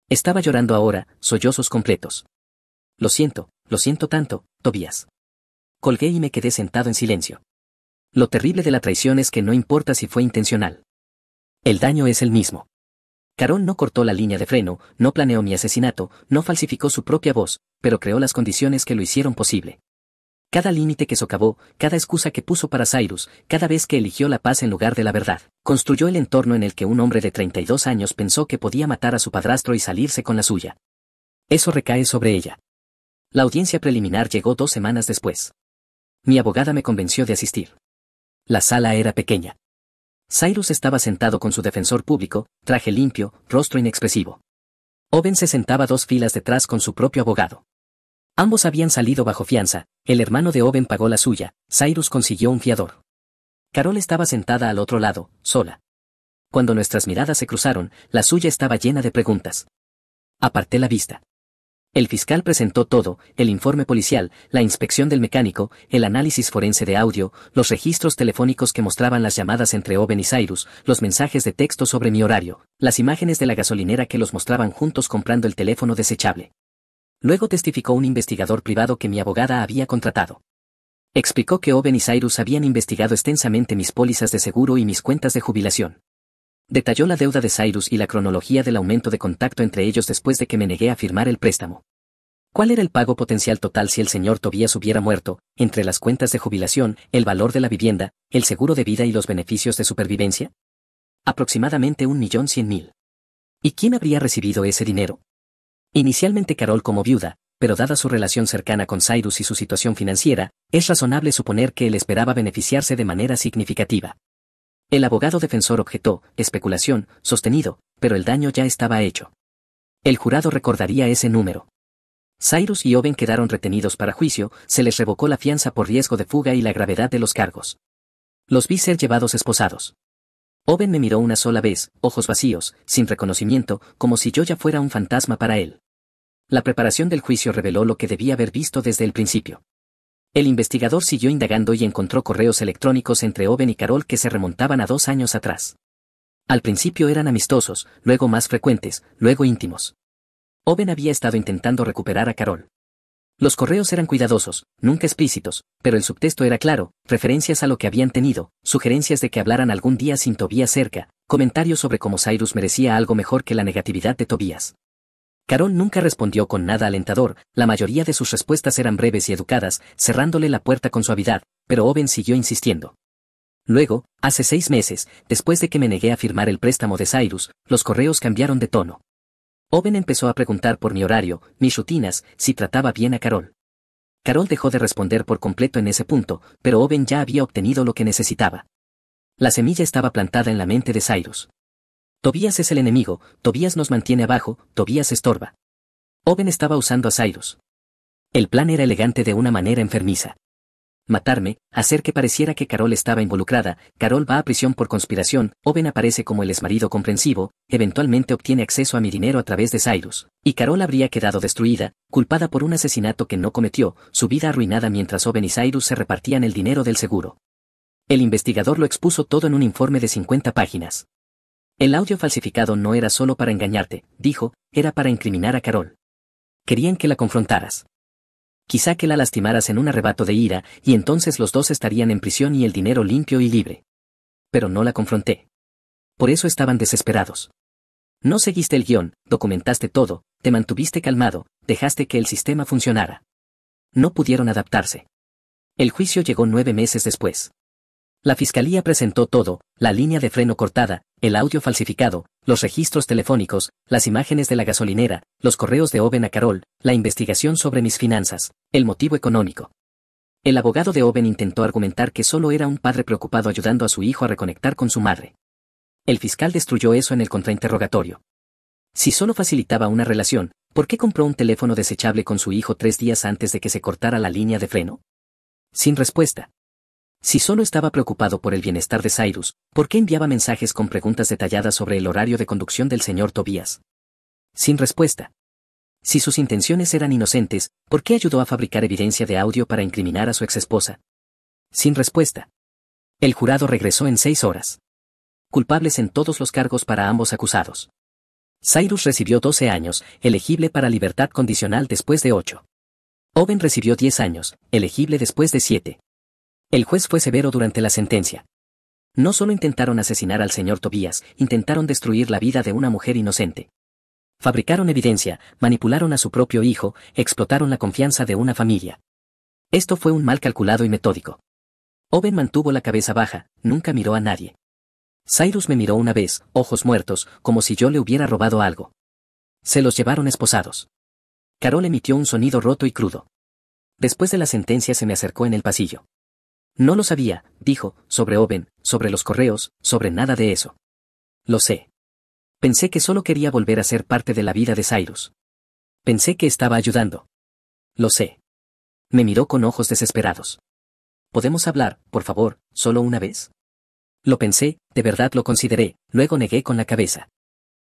S1: Estaba llorando ahora, sollozos completos. Lo siento tanto, Tobías. Colgué y me quedé sentado en silencio. Lo terrible de la traición es que no importa si fue intencional. El daño es el mismo. Carol no cortó la línea de freno, no planeó mi asesinato, no falsificó su propia voz, pero creó las condiciones que lo hicieron posible. Cada límite que socavó, cada excusa que puso para Cyrus, cada vez que eligió la paz en lugar de la verdad, construyó el entorno en el que un hombre de 32 años pensó que podía matar a su padrastro y salirse con la suya. Eso recae sobre ella. La audiencia preliminar llegó 2 semanas después. Mi abogada me convenció de asistir. La sala era pequeña. Cyrus estaba sentado con su defensor público, traje limpio, rostro inexpresivo. Owen se sentaba 2 filas detrás con su propio abogado. Ambos habían salido bajo fianza, el hermano de Owen pagó la suya, Cyrus consiguió un fiador. Carol estaba sentada al otro lado, sola. Cuando nuestras miradas se cruzaron, la suya estaba llena de preguntas. Aparté la vista. El fiscal presentó todo, el informe policial, la inspección del mecánico, el análisis forense de audio, los registros telefónicos que mostraban las llamadas entre Owen y Cyrus, los mensajes de texto sobre mi horario, las imágenes de la gasolinera que los mostraban juntos comprando el teléfono desechable. Luego testificó un investigador privado que mi abogada había contratado. Explicó que Owen y Cyrus habían investigado extensamente mis pólizas de seguro y mis cuentas de jubilación. Detalló la deuda de Cyrus y la cronología del aumento de contacto entre ellos después de que me negué a firmar el préstamo. ¿Cuál era el pago potencial total si el señor Tobías hubiera muerto, entre las cuentas de jubilación, el valor de la vivienda, el seguro de vida y los beneficios de supervivencia? Aproximadamente 1.100.000. ¿Y quién habría recibido ese dinero? Inicialmente Carol como viuda, pero dada su relación cercana con Cyrus y su situación financiera, es razonable suponer que él esperaba beneficiarse de manera significativa. El abogado defensor objetó, especulación, sostenido, pero el daño ya estaba hecho. El jurado recordaría ese número. Cyrus y Owen quedaron retenidos para juicio, se les revocó la fianza por riesgo de fuga y la gravedad de los cargos. Los vi ser llevados esposados. Owen me miró una sola vez, ojos vacíos, sin reconocimiento, como si yo ya fuera un fantasma para él. La preparación del juicio reveló lo que debía haber visto desde el principio. El investigador siguió indagando y encontró correos electrónicos entre Owen y Carol que se remontaban a 2 años atrás. Al principio eran amistosos, luego más frecuentes, luego íntimos. Owen había estado intentando recuperar a Carol. Los correos eran cuidadosos, nunca explícitos, pero el subtexto era claro, referencias a lo que habían tenido, sugerencias de que hablaran algún día sin Tobías cerca, comentarios sobre cómo Cyrus merecía algo mejor que la negatividad de Tobías. Carol nunca respondió con nada alentador, la mayoría de sus respuestas eran breves y educadas, cerrándole la puerta con suavidad, pero Owen siguió insistiendo. Luego, hace 6 meses, después de que me negué a firmar el préstamo de Cyrus, los correos cambiaron de tono. Owen empezó a preguntar por mi horario, mis rutinas, si trataba bien a Carol. Carol dejó de responder por completo en ese punto, pero Owen ya había obtenido lo que necesitaba. La semilla estaba plantada en la mente de Cyrus. Tobías es el enemigo, Tobías nos mantiene abajo, Tobías estorba. Owen estaba usando a Cyrus. El plan era elegante de una manera enfermiza. Matarme, hacer que pareciera que Carol estaba involucrada, Carol va a prisión por conspiración, Owen aparece como el exmarido comprensivo, eventualmente obtiene acceso a mi dinero a través de Cyrus, y Carol habría quedado destruida, culpada por un asesinato que no cometió, su vida arruinada mientras Owen y Cyrus se repartían el dinero del seguro. El investigador lo expuso todo en un informe de 50 páginas. El audio falsificado no era solo para engañarte, dijo, era para incriminar a Carol. Querían que la confrontaras. Quizá que la lastimaras en un arrebato de ira, y entonces los dos estarían en prisión y el dinero limpio y libre. Pero no la confronté. Por eso estaban desesperados. No seguiste el guión, documentaste todo, te mantuviste calmado, dejaste que el sistema funcionara. No pudieron adaptarse. El juicio llegó 9 meses después. La fiscalía presentó todo, la línea de freno cortada, el audio falsificado, Los registros telefónicos, las imágenes de la gasolinera, los correos de Owen a Carol, la investigación sobre mis finanzas, el motivo económico. El abogado de Owen intentó argumentar que solo era un padre preocupado ayudando a su hijo a reconectar con su madre. El fiscal destruyó eso en el contrainterrogatorio. Si solo facilitaba una relación, ¿por qué compró un teléfono desechable con su hijo 3 días antes de que se cortara la línea de freno? Sin respuesta. Si solo estaba preocupado por el bienestar de Cyrus, ¿por qué enviaba mensajes con preguntas detalladas sobre el horario de conducción del señor Tobias? Sin respuesta. Si sus intenciones eran inocentes, ¿por qué ayudó a fabricar evidencia de audio para incriminar a su exesposa? Sin respuesta. El jurado regresó en 6 horas. Culpables en todos los cargos para ambos acusados. Cyrus recibió 12 años, elegible para libertad condicional después de 8. Owen recibió 10 años, elegible después de 7. El juez fue severo durante la sentencia. No solo intentaron asesinar al señor Tobias, intentaron destruir la vida de una mujer inocente. Fabricaron evidencia, manipularon a su propio hijo, explotaron la confianza de una familia. Esto fue un mal calculado y metódico. Owen mantuvo la cabeza baja, nunca miró a nadie. Cyrus me miró una vez, ojos muertos, como si yo le hubiera robado algo. Se los llevaron esposados. Carol emitió un sonido roto y crudo. Después de la sentencia se me acercó en el pasillo. No lo sabía, dijo, sobre Owen, sobre los correos, sobre nada de eso. Lo sé. Pensé que solo quería volver a ser parte de la vida de Cyrus. Pensé que estaba ayudando. Lo sé. Me miró con ojos desesperados. ¿Podemos hablar, por favor, solo una vez? Lo pensé, de verdad lo consideré, luego negué con la cabeza.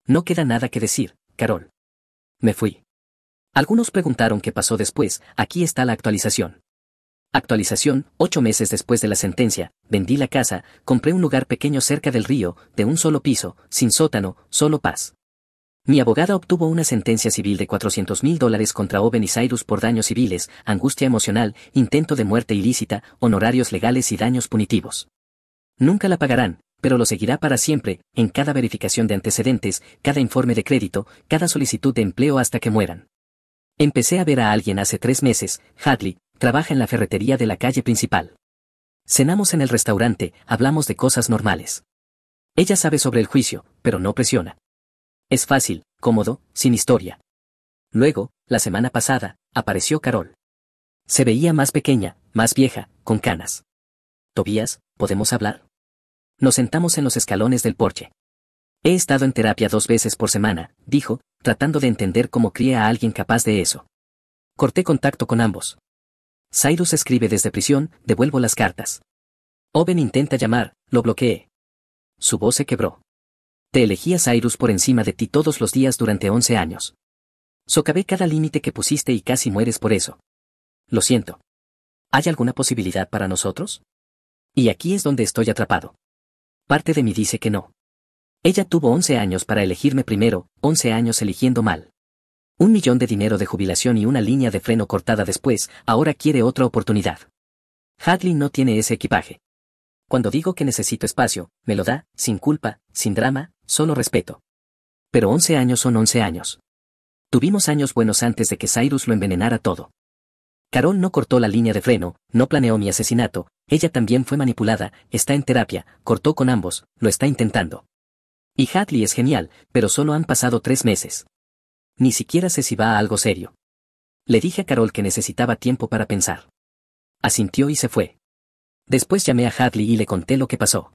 S1: No queda nada que decir, Carol. Me fui. Algunos preguntaron qué pasó después, aquí está la actualización. Actualización, 8 meses después de la sentencia, vendí la casa, compré un lugar pequeño cerca del río, de un solo piso, sin sótano, solo paz. Mi abogada obtuvo una sentencia civil de $400,000 contra Owen y Cyrus por daños civiles, angustia emocional, intento de muerte ilícita, honorarios legales y daños punitivos. Nunca la pagarán, pero lo seguirá para siempre, en cada verificación de antecedentes, cada informe de crédito, cada solicitud de empleo hasta que mueran. Empecé a ver a alguien hace 3 meses, Hadley, trabaja en la ferretería de la calle principal. Cenamos en el restaurante, hablamos de cosas normales. Ella sabe sobre el juicio, pero no presiona. Es fácil, cómodo, sin historia. Luego, la semana pasada, apareció Carol. Se veía más pequeña, más vieja, con canas. Tobias, ¿podemos hablar? Nos sentamos en los escalones del porche. He estado en terapia 2 veces por semana, dijo, tratando de entender cómo cría a alguien capaz de eso. Corté contacto con ambos. Cyrus escribe desde prisión, devuelvo las cartas. Owen intenta llamar, lo bloqueé. Su voz se quebró. Te elegí a Cyrus por encima de ti todos los días durante 11 años. Socavé cada límite que pusiste y casi mueres por eso. Lo siento. ¿Hay alguna posibilidad para nosotros? Y aquí es donde estoy atrapado. Parte de mí dice que no. Ella tuvo 11 años para elegirme primero, 11 años eligiendo mal. $1 millón de dinero de jubilación y una línea de freno cortada después, ahora quiere otra oportunidad. Hadley no tiene ese equipaje. Cuando digo que necesito espacio, me lo da, sin culpa, sin drama, solo respeto. Pero 11 años son 11 años. Tuvimos años buenos antes de que Cyrus lo envenenara todo. Carol no cortó la línea de freno, no planeó mi asesinato, ella también fue manipulada, está en terapia, cortó con ambos, lo está intentando. Y Hadley es genial, pero solo han pasado 3 meses. Ni siquiera sé si va a algo serio. Le dije a Carol que necesitaba tiempo para pensar. Asintió y se fue. Después llamé a Hadley y le conté lo que pasó.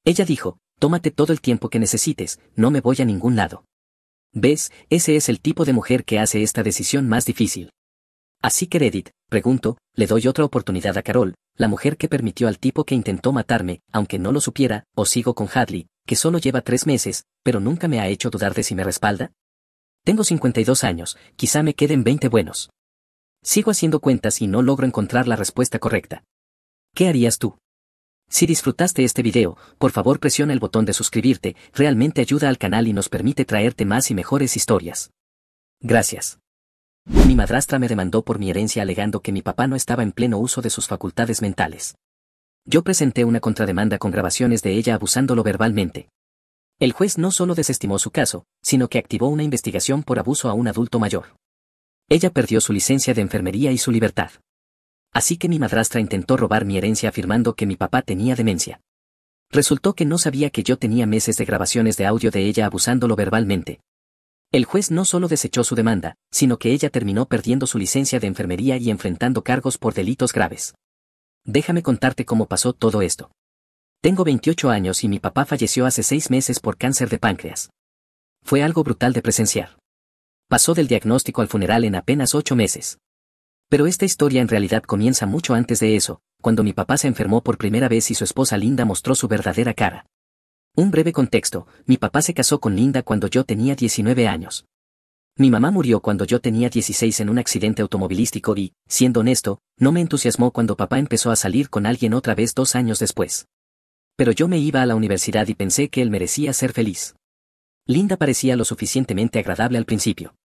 S1: Ella dijo, tómate todo el tiempo que necesites, no me voy a ningún lado. ¿Ves? Ese es el tipo de mujer que hace esta decisión más difícil. Así que Reddit, pregunto, le doy otra oportunidad a Carol, la mujer que permitió al tipo que intentó matarme, aunque no lo supiera, o sigo con Hadley, que solo lleva 3 meses, pero nunca me ha hecho dudar de si me respalda. Tengo 52 años, quizá me queden 20 buenos. Sigo haciendo cuentas y no logro encontrar la respuesta correcta. ¿Qué harías tú? Si disfrutaste este video, por favor presiona el botón de suscribirte, realmente ayuda al canal y nos permite traerte más y mejores historias. Gracias. Mi madrastra me demandó por mi herencia alegando que mi papá no estaba en pleno uso de sus facultades mentales. Yo presenté una contrademanda con grabaciones de ella abusándolo verbalmente. El juez no solo desestimó su caso, sino que activó una investigación por abuso a un adulto mayor. Ella perdió su licencia de enfermería y su libertad. Así que mi madrastra intentó robar mi herencia afirmando que mi papá tenía demencia. Resultó que no sabía que yo tenía meses de grabaciones de audio de ella abusándolo verbalmente. El juez no solo desechó su demanda, sino que ella terminó perdiendo su licencia de enfermería y enfrentando cargos por delitos graves. Déjame contarte cómo pasó todo esto. Tengo 28 años y mi papá falleció hace 6 meses por cáncer de páncreas. Fue algo brutal de presenciar. Pasó del diagnóstico al funeral en apenas 8 meses. Pero esta historia en realidad comienza mucho antes de eso, cuando mi papá se enfermó por primera vez y su esposa Linda mostró su verdadera cara. Un breve contexto, mi papá se casó con Linda cuando yo tenía 19 años. Mi mamá murió cuando yo tenía 16 en un accidente automovilístico y, siendo honesto, no me entusiasmó cuando papá empezó a salir con alguien otra vez 2 años después. Pero yo me iba a la universidad y pensé que él merecía ser feliz. Linda parecía lo suficientemente agradable al principio.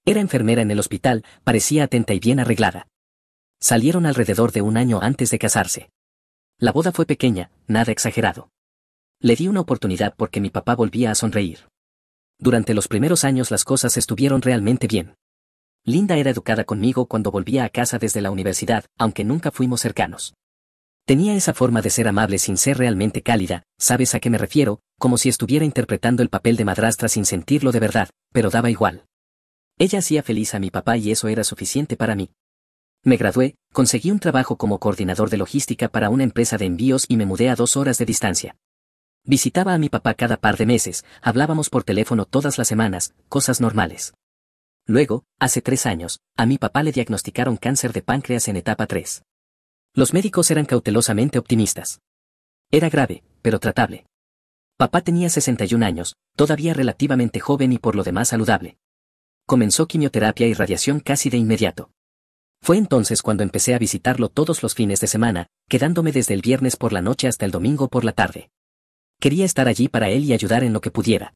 S1: Era enfermera en el hospital, parecía atenta y bien arreglada. Salieron alrededor de 1 año antes de casarse. La boda fue pequeña, nada exagerado. Le di una oportunidad porque mi papá volvía a sonreír. Durante los primeros años las cosas estuvieron realmente bien. Linda era educada conmigo cuando volvía a casa desde la universidad, aunque nunca fuimos cercanos. Tenía esa forma de ser amable sin ser realmente cálida, ¿sabes a qué me refiero? Como si estuviera interpretando el papel de madrastra sin sentirlo de verdad, pero daba igual. Ella hacía feliz a mi papá y eso era suficiente para mí. Me gradué, conseguí un trabajo como coordinador de logística para una empresa de envíos y me mudé a 2 horas de distancia. Visitaba a mi papá cada par de meses, hablábamos por teléfono todas las semanas, cosas normales. Luego, hace 3 años, a mi papá le diagnosticaron cáncer de páncreas en etapa 3. Los médicos eran cautelosamente optimistas. Era grave, pero tratable. Papá tenía 61 años, todavía relativamente joven y por lo demás saludable. Comenzó quimioterapia y radiación casi de inmediato. Fue entonces cuando empecé a visitarlo todos los fines de semana, quedándome desde el viernes por la noche hasta el domingo por la tarde. Quería estar allí para él y ayudar en lo que pudiera.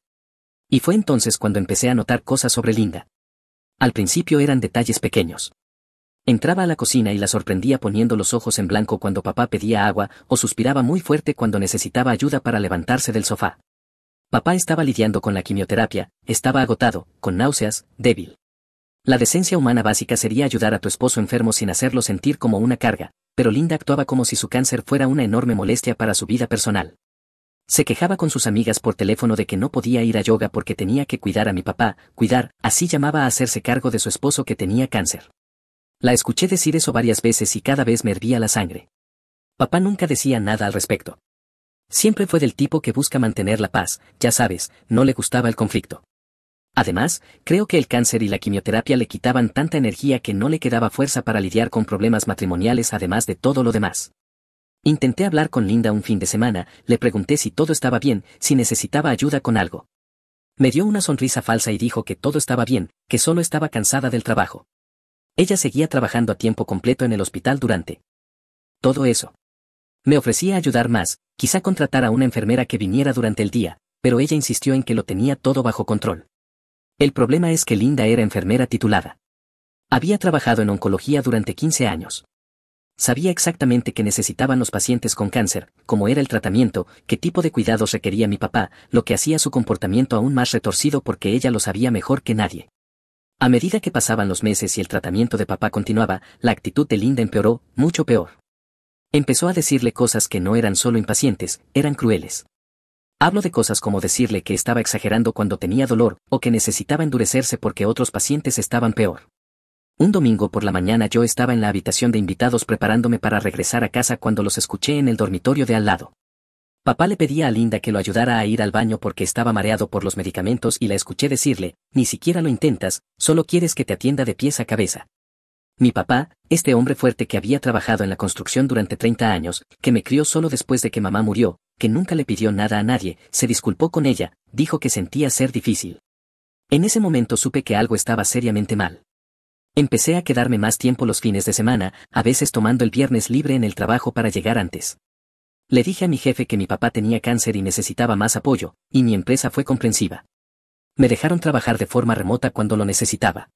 S1: Y fue entonces cuando empecé a notar cosas sobre Linda. Al principio eran detalles pequeños. Entraba a la cocina y la sorprendía poniendo los ojos en blanco cuando papá pedía agua o suspiraba muy fuerte cuando necesitaba ayuda para levantarse del sofá. Papá estaba lidiando con la quimioterapia, estaba agotado, con náuseas, débil. La decencia humana básica sería ayudar a tu esposo enfermo sin hacerlo sentir como una carga, pero Linda actuaba como si su cáncer fuera una enorme molestia para su vida personal. Se quejaba con sus amigas por teléfono de que no podía ir a yoga porque tenía que cuidar a mi papá, así llamaba a hacerse cargo de su esposo que tenía cáncer. La escuché decir eso varias veces y cada vez me hervía la sangre. Papá nunca decía nada al respecto. Siempre fue del tipo que busca mantener la paz, ya sabes, no le gustaba el conflicto. Además, creo que el cáncer y la quimioterapia le quitaban tanta energía que no le quedaba fuerza para lidiar con problemas matrimoniales además de todo lo demás. Intenté hablar con Linda un fin de semana, le pregunté si todo estaba bien, si necesitaba ayuda con algo. Me dio una sonrisa falsa y dijo que todo estaba bien, que solo estaba cansada del trabajo. Ella seguía trabajando a tiempo completo en el hospital durante todo eso. Me ofrecía ayudar más, quizá contratar a una enfermera que viniera durante el día, pero ella insistió en que lo tenía todo bajo control. El problema es que Linda era enfermera titulada. Había trabajado en oncología durante 15 años. Sabía exactamente qué necesitaban los pacientes con cáncer, cómo era el tratamiento, qué tipo de cuidados requería mi papá, lo que hacía su comportamiento aún más retorcido porque ella lo sabía mejor que nadie. A medida que pasaban los meses y el tratamiento de papá continuaba, la actitud de Linda empeoró, mucho peor. Empezó a decirle cosas que no eran solo impacientes, eran crueles. Hablo de cosas como decirle que estaba exagerando cuando tenía dolor, o que necesitaba endurecerse porque otros pacientes estaban peor. Un domingo por la mañana yo estaba en la habitación de invitados preparándome para regresar a casa cuando los escuché en el dormitorio de al lado. Papá le pedía a Linda que lo ayudara a ir al baño porque estaba mareado por los medicamentos y la escuché decirle, ni siquiera lo intentas, solo quieres que te atienda de pies a cabeza. Mi papá, este hombre fuerte que había trabajado en la construcción durante 30 años, que me crió solo después de que mamá murió, que nunca le pidió nada a nadie, se disculpó con ella, dijo que sentía ser difícil. En ese momento supe que algo estaba seriamente mal. Empecé a quedarme más tiempo los fines de semana, a veces tomando el viernes libre en el trabajo para llegar antes. Le dije a mi jefe que mi papá tenía cáncer y necesitaba más apoyo, y mi empresa fue comprensiva. Me dejaron trabajar de forma remota cuando lo necesitaba.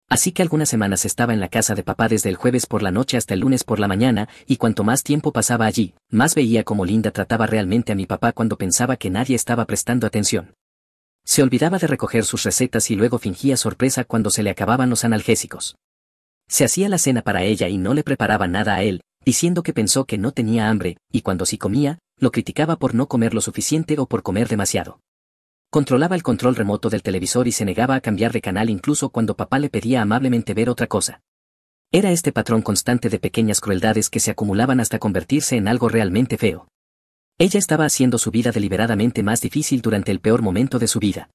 S1: Así que algunas semanas estaba en la casa de papá desde el jueves por la noche hasta el lunes por la mañana, y cuanto más tiempo pasaba allí, más veía cómo Linda trataba realmente a mi papá cuando pensaba que nadie estaba prestando atención. Se olvidaba de recoger sus recetas y luego fingía sorpresa cuando se le acababan los analgésicos. Se hacía la cena para ella y no le preparaba nada a él, diciendo que pensó que no tenía hambre, y cuando sí comía, lo criticaba por no comer lo suficiente o por comer demasiado. Controlaba el control remoto del televisor y se negaba a cambiar de canal incluso cuando papá le pedía amablemente ver otra cosa. Era este patrón constante de pequeñas crueldades que se acumulaban hasta convertirse en algo realmente feo. Ella estaba haciendo su vida deliberadamente más difícil durante el peor momento de su vida.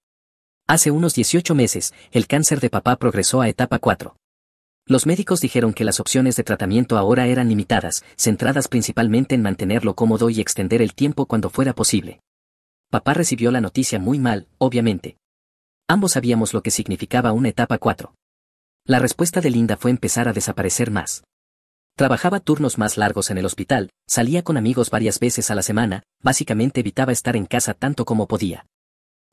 S1: Hace unos 18 meses, el cáncer de papá progresó a etapa 4. Los médicos dijeron que las opciones de tratamiento ahora eran limitadas, centradas principalmente en mantenerlo cómodo y extender el tiempo cuando fuera posible. Papá recibió la noticia muy mal, obviamente. Ambos sabíamos lo que significaba una etapa 4. La respuesta de Linda fue empezar a desaparecer más. Trabajaba turnos más largos en el hospital, salía con amigos varias veces a la semana, básicamente evitaba estar en casa tanto como podía.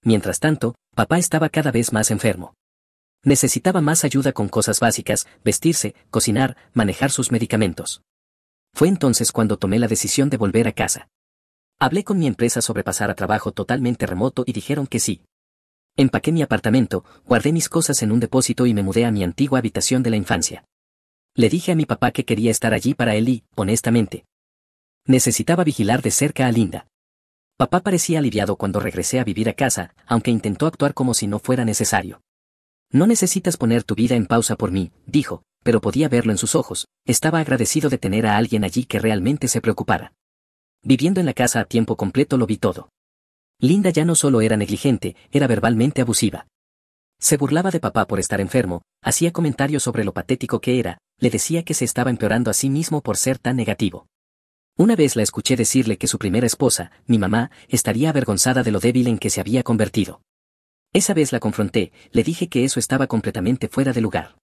S1: Mientras tanto, papá estaba cada vez más enfermo. Necesitaba más ayuda con cosas básicas, vestirse, cocinar, manejar sus medicamentos. Fue entonces cuando tomé la decisión de volver a casa. Hablé con mi empresa sobre pasar a trabajo totalmente remoto y dijeron que sí. Empaqué mi apartamento, guardé mis cosas en un depósito y me mudé a mi antigua habitación de la infancia. Le dije a mi papá que quería estar allí para él y, honestamente, necesitaba vigilar de cerca a Linda. Papá parecía aliviado cuando regresé a vivir a casa, aunque intentó actuar como si no fuera necesario. No necesitas poner tu vida en pausa por mí, dijo, pero podía verlo en sus ojos, estaba agradecido de tener a alguien allí que realmente se preocupara. Viviendo en la casa a tiempo completo lo vi todo. Linda ya no solo era negligente, era verbalmente abusiva. Se burlaba de papá por estar enfermo, hacía comentarios sobre lo patético que era, le decía que se estaba empeorando a sí mismo por ser tan negativo. Una vez la escuché decirle que su primera esposa, mi mamá, estaría avergonzada de lo débil en que se había convertido. Esa vez la confronté, le dije que eso estaba completamente fuera de lugar.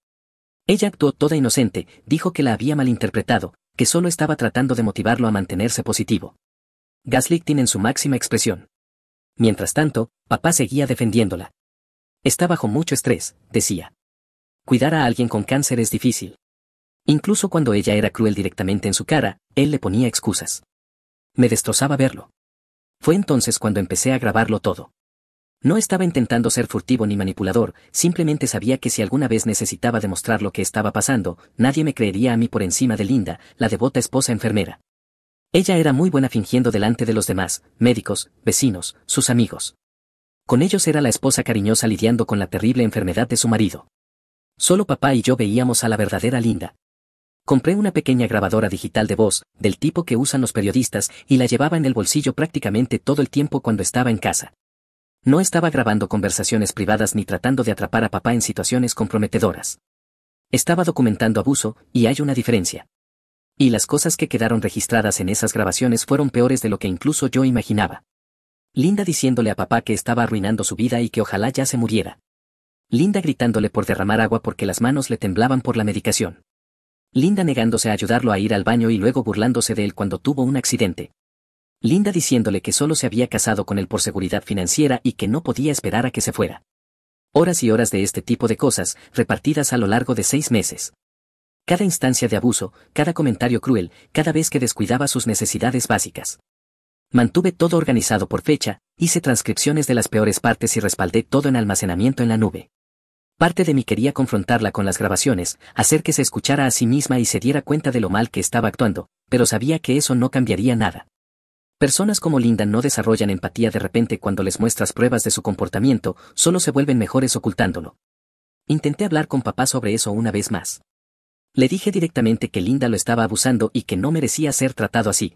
S1: Ella actuó toda inocente, dijo que la había malinterpretado, que solo estaba tratando de motivarlo a mantenerse positivo. Gaslighting en su máxima expresión. Mientras tanto, papá seguía defendiéndola. Está bajo mucho estrés, decía. Cuidar a alguien con cáncer es difícil. Incluso cuando ella era cruel directamente en su cara, él le ponía excusas. Me destrozaba verlo. Fue entonces cuando empecé a grabarlo todo. No estaba intentando ser furtivo ni manipulador, simplemente sabía que si alguna vez necesitaba demostrar lo que estaba pasando, nadie me creería a mí por encima de Linda, la devota esposa enfermera. Ella era muy buena fingiendo delante de los demás, médicos, vecinos, sus amigos. Con ellos era la esposa cariñosa lidiando con la terrible enfermedad de su marido. Solo papá y yo veíamos a la verdadera Linda. Compré una pequeña grabadora digital de voz, del tipo que usan los periodistas, y la llevaba en el bolsillo prácticamente todo el tiempo cuando estaba en casa. No estaba grabando conversaciones privadas ni tratando de atrapar a papá en situaciones comprometedoras. Estaba documentando abuso, y hay una diferencia. Y las cosas que quedaron registradas en esas grabaciones fueron peores de lo que incluso yo imaginaba. Linda diciéndole a papá que estaba arruinando su vida y que ojalá ya se muriera. Linda gritándole por derramar agua porque las manos le temblaban por la medicación. Linda negándose a ayudarlo a ir al baño y luego burlándose de él cuando tuvo un accidente. Linda diciéndole que solo se había casado con él por seguridad financiera y que no podía esperar a que se fuera. Horas y horas de este tipo de cosas, repartidas a lo largo de 6 meses. Cada instancia de abuso, cada comentario cruel, cada vez que descuidaba sus necesidades básicas. Mantuve todo organizado por fecha, hice transcripciones de las peores partes y respaldé todo en almacenamiento en la nube. Parte de mí quería confrontarla con las grabaciones, hacer que se escuchara a sí misma y se diera cuenta de lo mal que estaba actuando, pero sabía que eso no cambiaría nada. Personas como Linda no desarrollan empatía de repente cuando les muestras pruebas de su comportamiento, solo se vuelven mejores ocultándolo. Intenté hablar con papá sobre eso una vez más. Le dije directamente que Linda lo estaba abusando y que no merecía ser tratado así.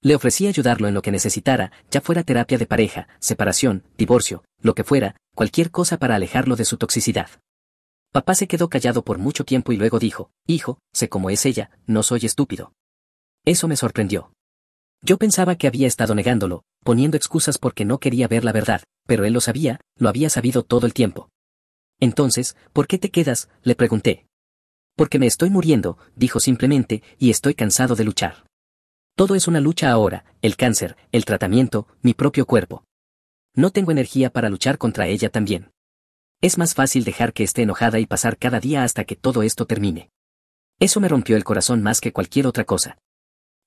S1: Le ofrecí ayudarlo en lo que necesitara, ya fuera terapia de pareja, separación, divorcio, lo que fuera, cualquier cosa para alejarlo de su toxicidad. Papá se quedó callado por mucho tiempo y luego dijo, hijo, sé cómo es ella, no soy estúpido. Eso me sorprendió. Yo pensaba que había estado negándolo, poniendo excusas porque no quería ver la verdad, pero él lo sabía, lo había sabido todo el tiempo. Entonces, ¿por qué te quedas?, le pregunté. Porque me estoy muriendo, dijo simplemente, y estoy cansado de luchar. Todo es una lucha ahora, el cáncer, el tratamiento, mi propio cuerpo. No tengo energía para luchar contra ella también. Es más fácil dejar que esté enojada y pasar cada día hasta que todo esto termine. Eso me rompió el corazón más que cualquier otra cosa.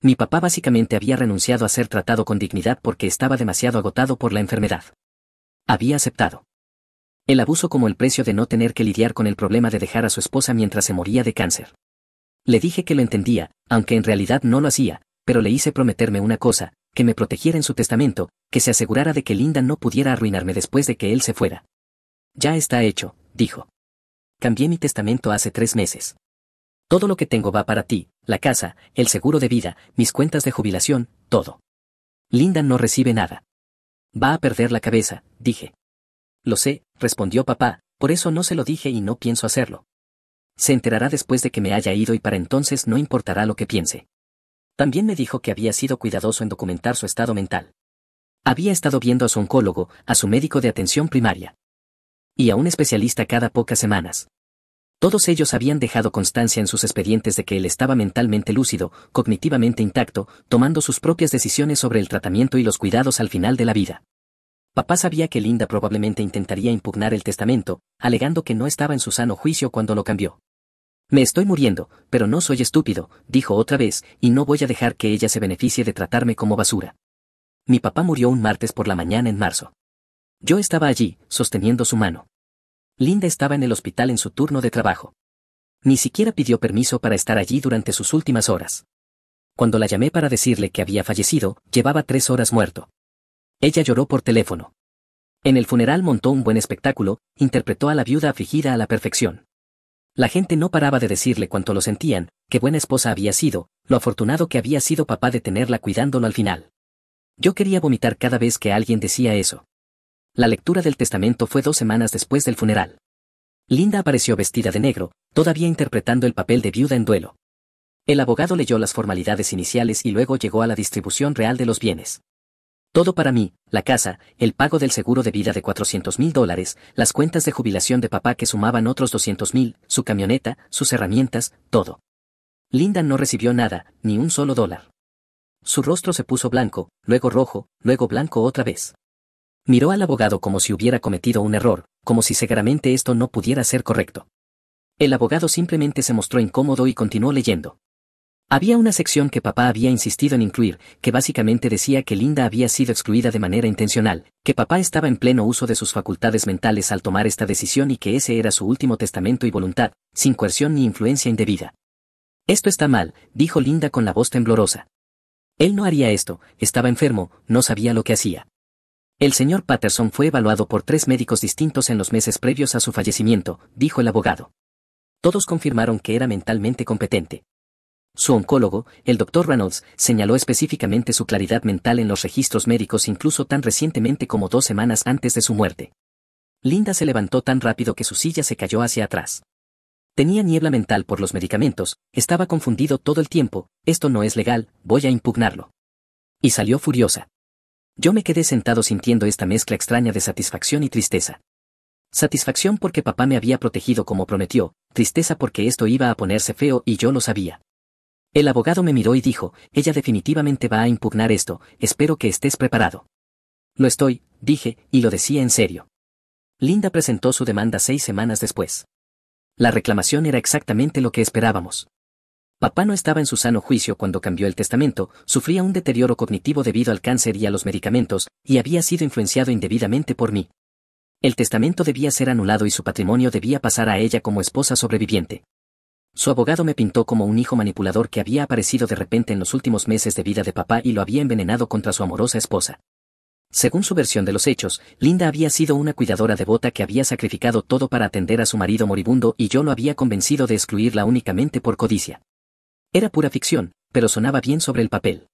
S1: Mi papá básicamente había renunciado a ser tratado con dignidad porque estaba demasiado agotado por la enfermedad. Había aceptado el abuso como el precio de no tener que lidiar con el problema de dejar a su esposa mientras se moría de cáncer. Le dije que lo entendía, aunque en realidad no lo hacía, pero le hice prometerme una cosa, que me protegiera en su testamento, que se asegurara de que Linda no pudiera arruinarme después de que él se fuera. Ya está hecho, dijo. Cambié mi testamento hace 3 meses. Todo lo que tengo va para ti, la casa, el seguro de vida, mis cuentas de jubilación, todo. Linda no recibe nada. Va a perder la cabeza, dije. Lo sé, respondió papá, por eso no se lo dije y no pienso hacerlo. Se enterará después de que me haya ido y para entonces no importará lo que piense. También me dijo que había sido cuidadoso en documentar su estado mental. Había estado viendo a su oncólogo, a su médico de atención primaria. Y a un especialista cada pocas semanas. Todos ellos habían dejado constancia en sus expedientes de que él estaba mentalmente lúcido, cognitivamente intacto, tomando sus propias decisiones sobre el tratamiento y los cuidados al final de la vida. Papá sabía que Linda probablemente intentaría impugnar el testamento, alegando que no estaba en su sano juicio cuando lo cambió. Me estoy muriendo, pero no soy estúpido, dijo otra vez, y no voy a dejar que ella se beneficie de tratarme como basura. Mi papá murió un martes por la mañana en marzo. Yo estaba allí, sosteniendo su mano. Linda estaba en el hospital en su turno de trabajo. Ni siquiera pidió permiso para estar allí durante sus últimas horas. Cuando la llamé para decirle que había fallecido, llevaba 3 horas muerto. Ella lloró por teléfono. En el funeral montó un buen espectáculo, interpretó a la viuda afligida a la perfección. La gente no paraba de decirle cuánto lo sentían, qué buena esposa había sido, lo afortunado que había sido papá de tenerla cuidándolo al final. Yo quería vomitar cada vez que alguien decía eso. La lectura del testamento fue 2 semanas después del funeral. Linda apareció vestida de negro, todavía interpretando el papel de viuda en duelo. El abogado leyó las formalidades iniciales y luego llegó a la distribución real de los bienes. Todo para mí, la casa, el pago del seguro de vida de $400,000, las cuentas de jubilación de papá que sumaban otros $200,000, su camioneta, sus herramientas, todo. Linda no recibió nada, ni un solo dólar. Su rostro se puso blanco, luego rojo, luego blanco otra vez. Miró al abogado como si hubiera cometido un error, como si seguramente esto no pudiera ser correcto. El abogado simplemente se mostró incómodo y continuó leyendo. Había una sección que papá había insistido en incluir, que básicamente decía que Linda había sido excluida de manera intencional, que papá estaba en pleno uso de sus facultades mentales al tomar esta decisión y que ese era su último testamento y voluntad, sin coerción ni influencia indebida. Esto está mal, dijo Linda con la voz temblorosa. Él no haría esto, estaba enfermo, no sabía lo que hacía. El señor Patterson fue evaluado por 3 médicos distintos en los meses previos a su fallecimiento, dijo el abogado. Todos confirmaron que era mentalmente competente. Su oncólogo, el Dr. Reynolds, señaló específicamente su claridad mental en los registros médicos incluso tan recientemente como 2 semanas antes de su muerte. Linda se levantó tan rápido que su silla se cayó hacia atrás. Tenía niebla mental por los medicamentos, estaba confundido todo el tiempo, esto no es legal, voy a impugnarlo. Y salió furiosa. Yo me quedé sentado sintiendo esta mezcla extraña de satisfacción y tristeza. Satisfacción porque papá me había protegido como prometió, tristeza porque esto iba a ponerse feo y yo lo sabía. El abogado me miró y dijo, ella definitivamente va a impugnar esto, espero que estés preparado. Lo estoy, dije, y lo decía en serio. Linda presentó su demanda 6 semanas después. La reclamación era exactamente lo que esperábamos. Papá no estaba en su sano juicio cuando cambió el testamento, sufría un deterioro cognitivo debido al cáncer y a los medicamentos, y había sido influenciado indebidamente por mí. El testamento debía ser anulado y su patrimonio debía pasar a ella como esposa sobreviviente. Su abogado me pintó como un hijo manipulador que había aparecido de repente en los últimos meses de vida de papá y lo había envenenado contra su amorosa esposa. Según su versión de los hechos, Linda había sido una cuidadora devota que había sacrificado todo para atender a su marido moribundo y yo lo había convencido de excluirla únicamente por codicia. Era pura ficción, pero sonaba bien sobre el papel.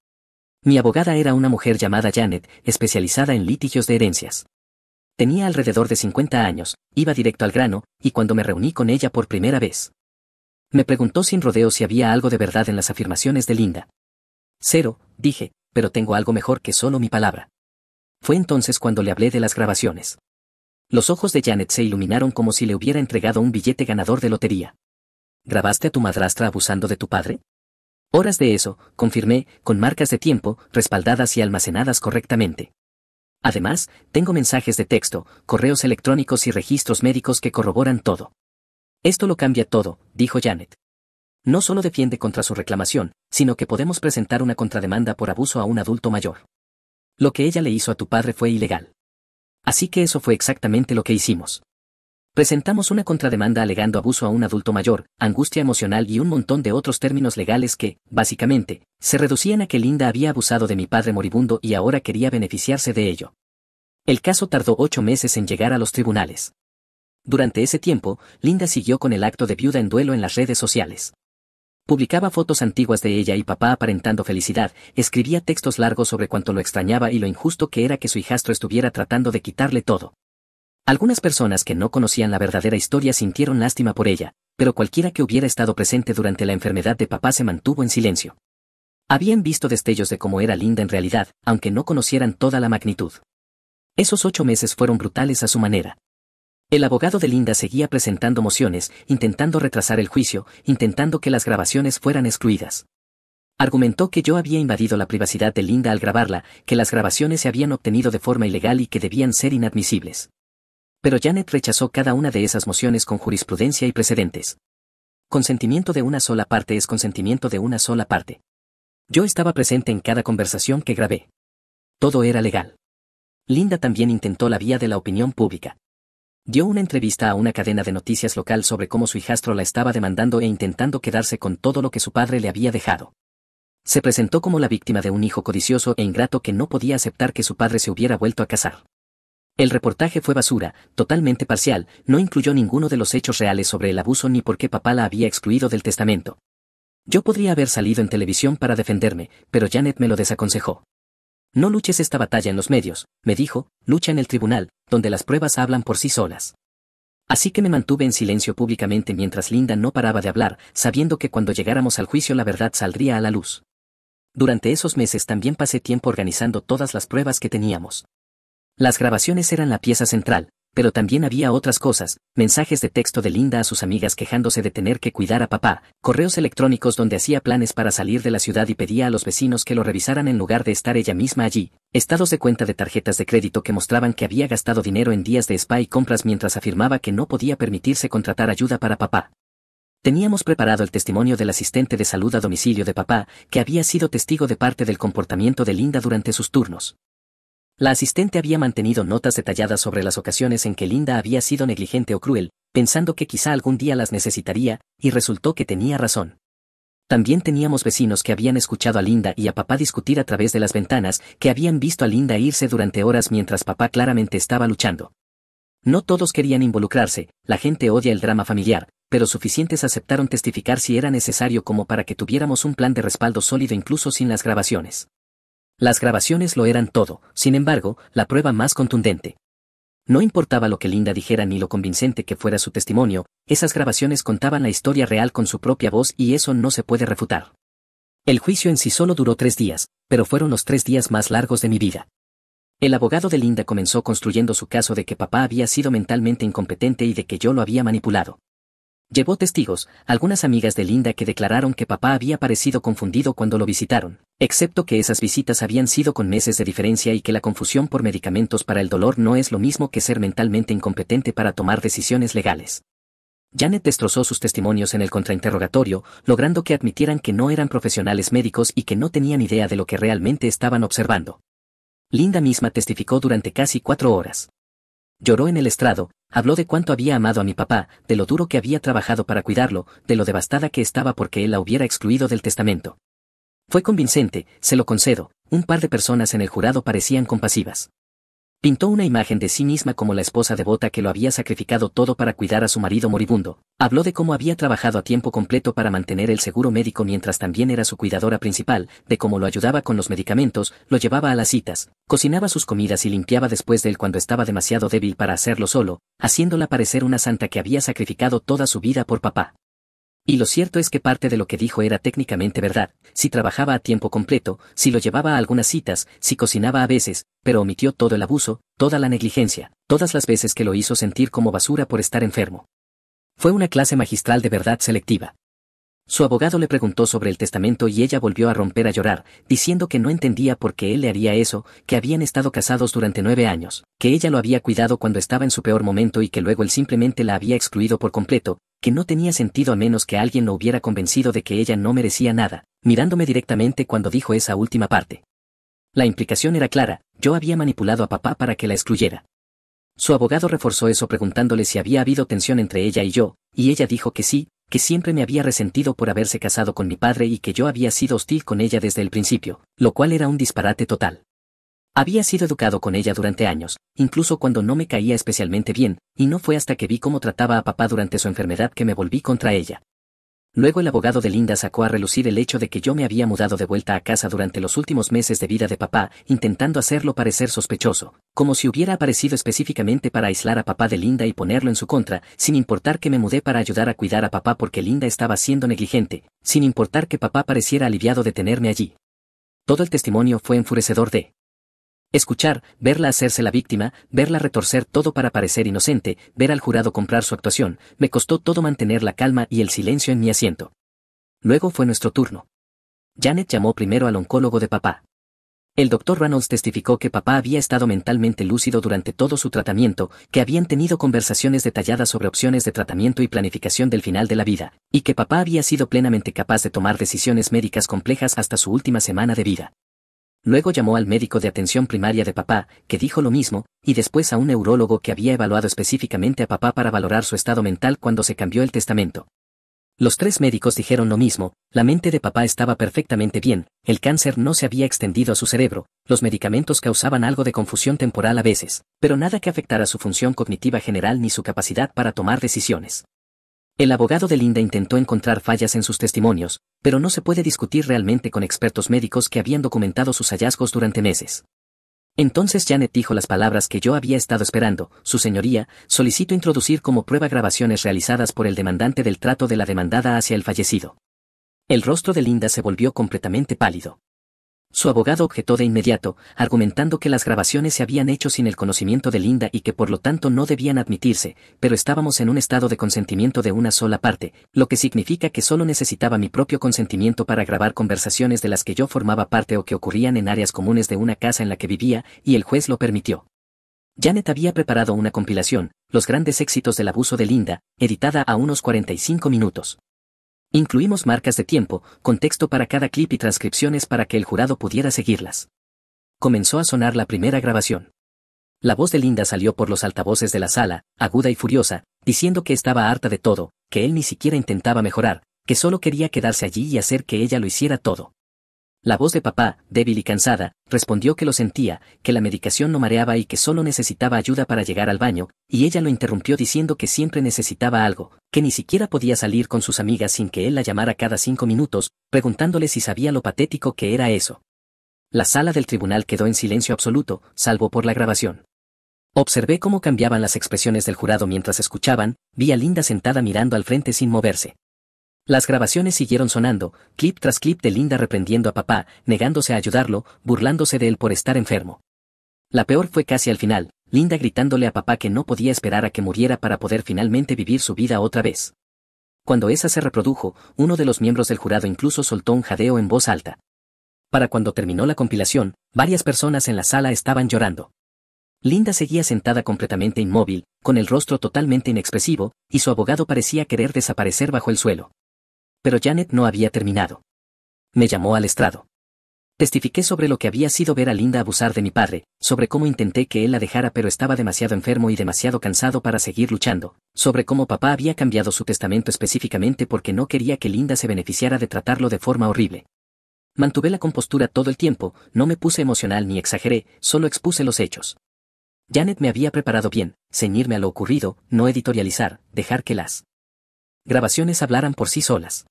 S1: Mi abogada era una mujer llamada Janet, especializada en litigios de herencias. Tenía alrededor de 50 años, iba directo al grano, y cuando me reuní con ella por primera vez, me preguntó sin rodeos si había algo de verdad en las afirmaciones de Linda. 0, dije, pero tengo algo mejor que solo mi palabra. Fue entonces cuando le hablé de las grabaciones. Los ojos de Janet se iluminaron como si le hubiera entregado un billete ganador de lotería. ¿Grabaste a tu madrastra abusando de tu padre? Horas de eso, confirmé, con marcas de tiempo, respaldadas y almacenadas correctamente. Además, tengo mensajes de texto, correos electrónicos y registros médicos que corroboran todo. Esto lo cambia todo, dijo Janet. No solo defiende contra su reclamación, sino que podemos presentar una contrademanda por abuso a un adulto mayor. Lo que ella le hizo a tu padre fue ilegal. Así que eso fue exactamente lo que hicimos. Presentamos una contrademanda alegando abuso a un adulto mayor, angustia emocional y un montón de otros términos legales que, básicamente, se reducían a que Linda había abusado de mi padre moribundo y ahora quería beneficiarse de ello. El caso tardó 8 meses en llegar a los tribunales. Durante ese tiempo, Linda siguió con el acto de viuda en duelo en las redes sociales. Publicaba fotos antiguas de ella y papá aparentando felicidad, escribía textos largos sobre cuánto lo extrañaba y lo injusto que era que su hijastro estuviera tratando de quitarle todo. Algunas personas que no conocían la verdadera historia sintieron lástima por ella, pero cualquiera que hubiera estado presente durante la enfermedad de papá se mantuvo en silencio. Habían visto destellos de cómo era Linda en realidad, aunque no conocieran toda la magnitud. Esos 8 meses fueron brutales a su manera. El abogado de Linda seguía presentando mociones, intentando retrasar el juicio, intentando que las grabaciones fueran excluidas. Argumentó que yo había invadido la privacidad de Linda al grabarla, que las grabaciones se habían obtenido de forma ilegal y que debían ser inadmisibles. Pero Janet rechazó cada una de esas mociones con jurisprudencia y precedentes. Consentimiento de una sola parte es consentimiento de una sola parte. Yo estaba presente en cada conversación que grabé. Todo era legal. Linda también intentó la vía de la opinión pública. Dio una entrevista a una cadena de noticias local sobre cómo su hijastro la estaba demandando e intentando quedarse con todo lo que su padre le había dejado. Se presentó como la víctima de un hijo codicioso e ingrato que no podía aceptar que su padre se hubiera vuelto a casar. El reportaje fue basura, totalmente parcial, no incluyó ninguno de los hechos reales sobre el abuso ni por qué papá la había excluido del testamento. Yo podría haber salido en televisión para defenderme, pero Janet me lo desaconsejó. No luches esta batalla en los medios, me dijo, lucha en el tribunal, donde las pruebas hablan por sí solas. Así que me mantuve en silencio públicamente mientras Linda no paraba de hablar, sabiendo que cuando llegáramos al juicio la verdad saldría a la luz. Durante esos meses también pasé tiempo organizando todas las pruebas que teníamos. Las grabaciones eran la pieza central, pero también había otras cosas, mensajes de texto de Linda a sus amigas quejándose de tener que cuidar a papá, correos electrónicos donde hacía planes para salir de la ciudad y pedía a los vecinos que lo revisaran en lugar de estar ella misma allí, estados de cuenta de tarjetas de crédito que mostraban que había gastado dinero en días de spa y compras mientras afirmaba que no podía permitirse contratar ayuda para papá. Teníamos preparado el testimonio del asistente de salud a domicilio de papá, que había sido testigo de parte del comportamiento de Linda durante sus turnos. La asistente había mantenido notas detalladas sobre las ocasiones en que Linda había sido negligente o cruel, pensando que quizá algún día las necesitaría, y resultó que tenía razón. También teníamos vecinos que habían escuchado a Linda y a papá discutir a través de las ventanas, que habían visto a Linda irse durante horas mientras papá claramente estaba luchando. No todos querían involucrarse, la gente odia el drama familiar, pero suficientes aceptaron testificar si era necesario como para que tuviéramos un plan de respaldo sólido incluso sin las grabaciones. Las grabaciones lo eran todo, sin embargo, la prueba más contundente. No importaba lo que Linda dijera ni lo convincente que fuera su testimonio, esas grabaciones contaban la historia real con su propia voz y eso no se puede refutar. El juicio en sí solo duró 3 días, pero fueron los 3 días más largos de mi vida. El abogado de Linda comenzó construyendo su caso de que papá había sido mentalmente incompetente y de que yo lo había manipulado. Llevó testigos, algunas amigas de Linda que declararon que papá había parecido confundido cuando lo visitaron, excepto que esas visitas habían sido con meses de diferencia y que la confusión por medicamentos para el dolor no es lo mismo que ser mentalmente incompetente para tomar decisiones legales. Janet destrozó sus testimonios en el contrainterrogatorio, logrando que admitieran que no eran profesionales médicos y que no tenían idea de lo que realmente estaban observando. Linda misma testificó durante casi 4 horas. Lloró en el estrado, habló de cuánto había amado a mi papá, de lo duro que había trabajado para cuidarlo, de lo devastada que estaba porque él la hubiera excluido del testamento. Fue convincente, se lo concedo, un par de personas en el jurado parecían compasivas. Pintó una imagen de sí misma como la esposa devota que lo había sacrificado todo para cuidar a su marido moribundo, habló de cómo había trabajado a tiempo completo para mantener el seguro médico mientras también era su cuidadora principal, de cómo lo ayudaba con los medicamentos, lo llevaba a las citas, cocinaba sus comidas y limpiaba después de él cuando estaba demasiado débil para hacerlo solo, haciéndola parecer una santa que había sacrificado toda su vida por papá. Y lo cierto es que parte de lo que dijo era técnicamente verdad, si trabajaba a tiempo completo, si lo llevaba a algunas citas, si cocinaba a veces, pero omitió todo el abuso, toda la negligencia, todas las veces que lo hizo sentir como basura por estar enfermo. Fue una clase magistral de verdad selectiva. Su abogado le preguntó sobre el testamento y ella volvió a romper a llorar, diciendo que no entendía por qué él le haría eso, que habían estado casados durante 9 años, que ella lo había cuidado cuando estaba en su peor momento y que luego él simplemente la había excluido por completo, que no tenía sentido a menos que alguien lo hubiera convencido de que ella no merecía nada, mirándome directamente cuando dijo esa última parte. La implicación era clara, yo había manipulado a papá para que la excluyera. Su abogado reforzó eso preguntándole si había habido tensión entre ella y yo, y ella dijo que sí, que siempre me había resentido por haberse casado con mi padre y que yo había sido hostil con ella desde el principio, lo cual era un disparate total. Había sido educado con ella durante años, incluso cuando no me caía especialmente bien, y no fue hasta que vi cómo trataba a papá durante su enfermedad que me volví contra ella. Luego el abogado de Linda sacó a relucir el hecho de que yo me había mudado de vuelta a casa durante los últimos meses de vida de papá, intentando hacerlo parecer sospechoso, como si hubiera aparecido específicamente para aislar a papá de Linda y ponerlo en su contra, sin importar que me mudé para ayudar a cuidar a papá porque Linda estaba siendo negligente, sin importar que papá pareciera aliviado de tenerme allí. Todo el testimonio fue enfurecedor de escuchar, verla hacerse la víctima, verla retorcer todo para parecer inocente, ver al jurado comprar su actuación, me costó todo mantener la calma y el silencio en mi asiento. Luego fue nuestro turno. Janet llamó primero al oncólogo de papá. El doctor Reynolds testificó que papá había estado mentalmente lúcido durante todo su tratamiento, que habían tenido conversaciones detalladas sobre opciones de tratamiento y planificación del final de la vida, y que papá había sido plenamente capaz de tomar decisiones médicas complejas hasta su última semana de vida. Luego llamó al médico de atención primaria de papá, que dijo lo mismo, y después a un neurólogo que había evaluado específicamente a papá para valorar su estado mental cuando se cambió el testamento. Los tres médicos dijeron lo mismo, la mente de papá estaba perfectamente bien, el cáncer no se había extendido a su cerebro, los medicamentos causaban algo de confusión temporal a veces, pero nada que afectara su función cognitiva general ni su capacidad para tomar decisiones. El abogado de Linda intentó encontrar fallas en sus testimonios, pero no se puede discutir realmente con expertos médicos que habían documentado sus hallazgos durante meses. Entonces Janet dijo las palabras que yo había estado esperando: Su señoría, solicito introducir como prueba grabaciones realizadas por el demandante del trato de la demandada hacia el fallecido. El rostro de Linda se volvió completamente pálido. Su abogado objetó de inmediato, argumentando que las grabaciones se habían hecho sin el conocimiento de Linda y que por lo tanto no debían admitirse, pero estábamos en un estado de consentimiento de una sola parte, lo que significa que solo necesitaba mi propio consentimiento para grabar conversaciones de las que yo formaba parte o que ocurrían en áreas comunes de una casa en la que vivía, y el juez lo permitió. Janet había preparado una compilación, Los grandes éxitos del abuso de Linda, editada a unos 45 minutos. Incluimos marcas de tiempo, contexto para cada clip y transcripciones para que el jurado pudiera seguirlas. Comenzó a sonar la primera grabación. La voz de Linda salió por los altavoces de la sala, aguda y furiosa, diciendo que estaba harta de todo, que él ni siquiera intentaba mejorar, que solo quería quedarse allí y hacer que ella lo hiciera todo. La voz de papá, débil y cansada, respondió que lo sentía, que la medicación no mareaba y que solo necesitaba ayuda para llegar al baño, y ella lo interrumpió diciendo que siempre necesitaba algo, que ni siquiera podía salir con sus amigas sin que él la llamara cada 5 minutos, preguntándole si sabía lo patético que era eso. La sala del tribunal quedó en silencio absoluto, salvo por la grabación. Observé cómo cambiaban las expresiones del jurado mientras escuchaban, vi a Linda sentada mirando al frente sin moverse. Las grabaciones siguieron sonando, clip tras clip de Linda reprendiendo a papá, negándose a ayudarlo, burlándose de él por estar enfermo. La peor fue casi al final, Linda gritándole a papá que no podía esperar a que muriera para poder finalmente vivir su vida otra vez. Cuando esa se reprodujo, uno de los miembros del jurado incluso soltó un jadeo en voz alta. Para cuando terminó la compilación, varias personas en la sala estaban llorando. Linda seguía sentada completamente inmóvil, con el rostro totalmente inexpresivo, y su abogado parecía querer desaparecer bajo el suelo. Pero Janet no había terminado. Me llamó al estrado. Testifiqué sobre lo que había sido ver a Linda abusar de mi padre, sobre cómo intenté que él la dejara pero estaba demasiado enfermo y demasiado cansado para seguir luchando, sobre cómo papá había cambiado su testamento específicamente porque no quería que Linda se beneficiara de tratarlo de forma horrible. Mantuve la compostura todo el tiempo, no me puse emocional ni exageré, solo expuse los hechos. Janet me había preparado bien, ceñirme a lo ocurrido, no editorializar, dejar que las grabaciones hablaran por sí solas.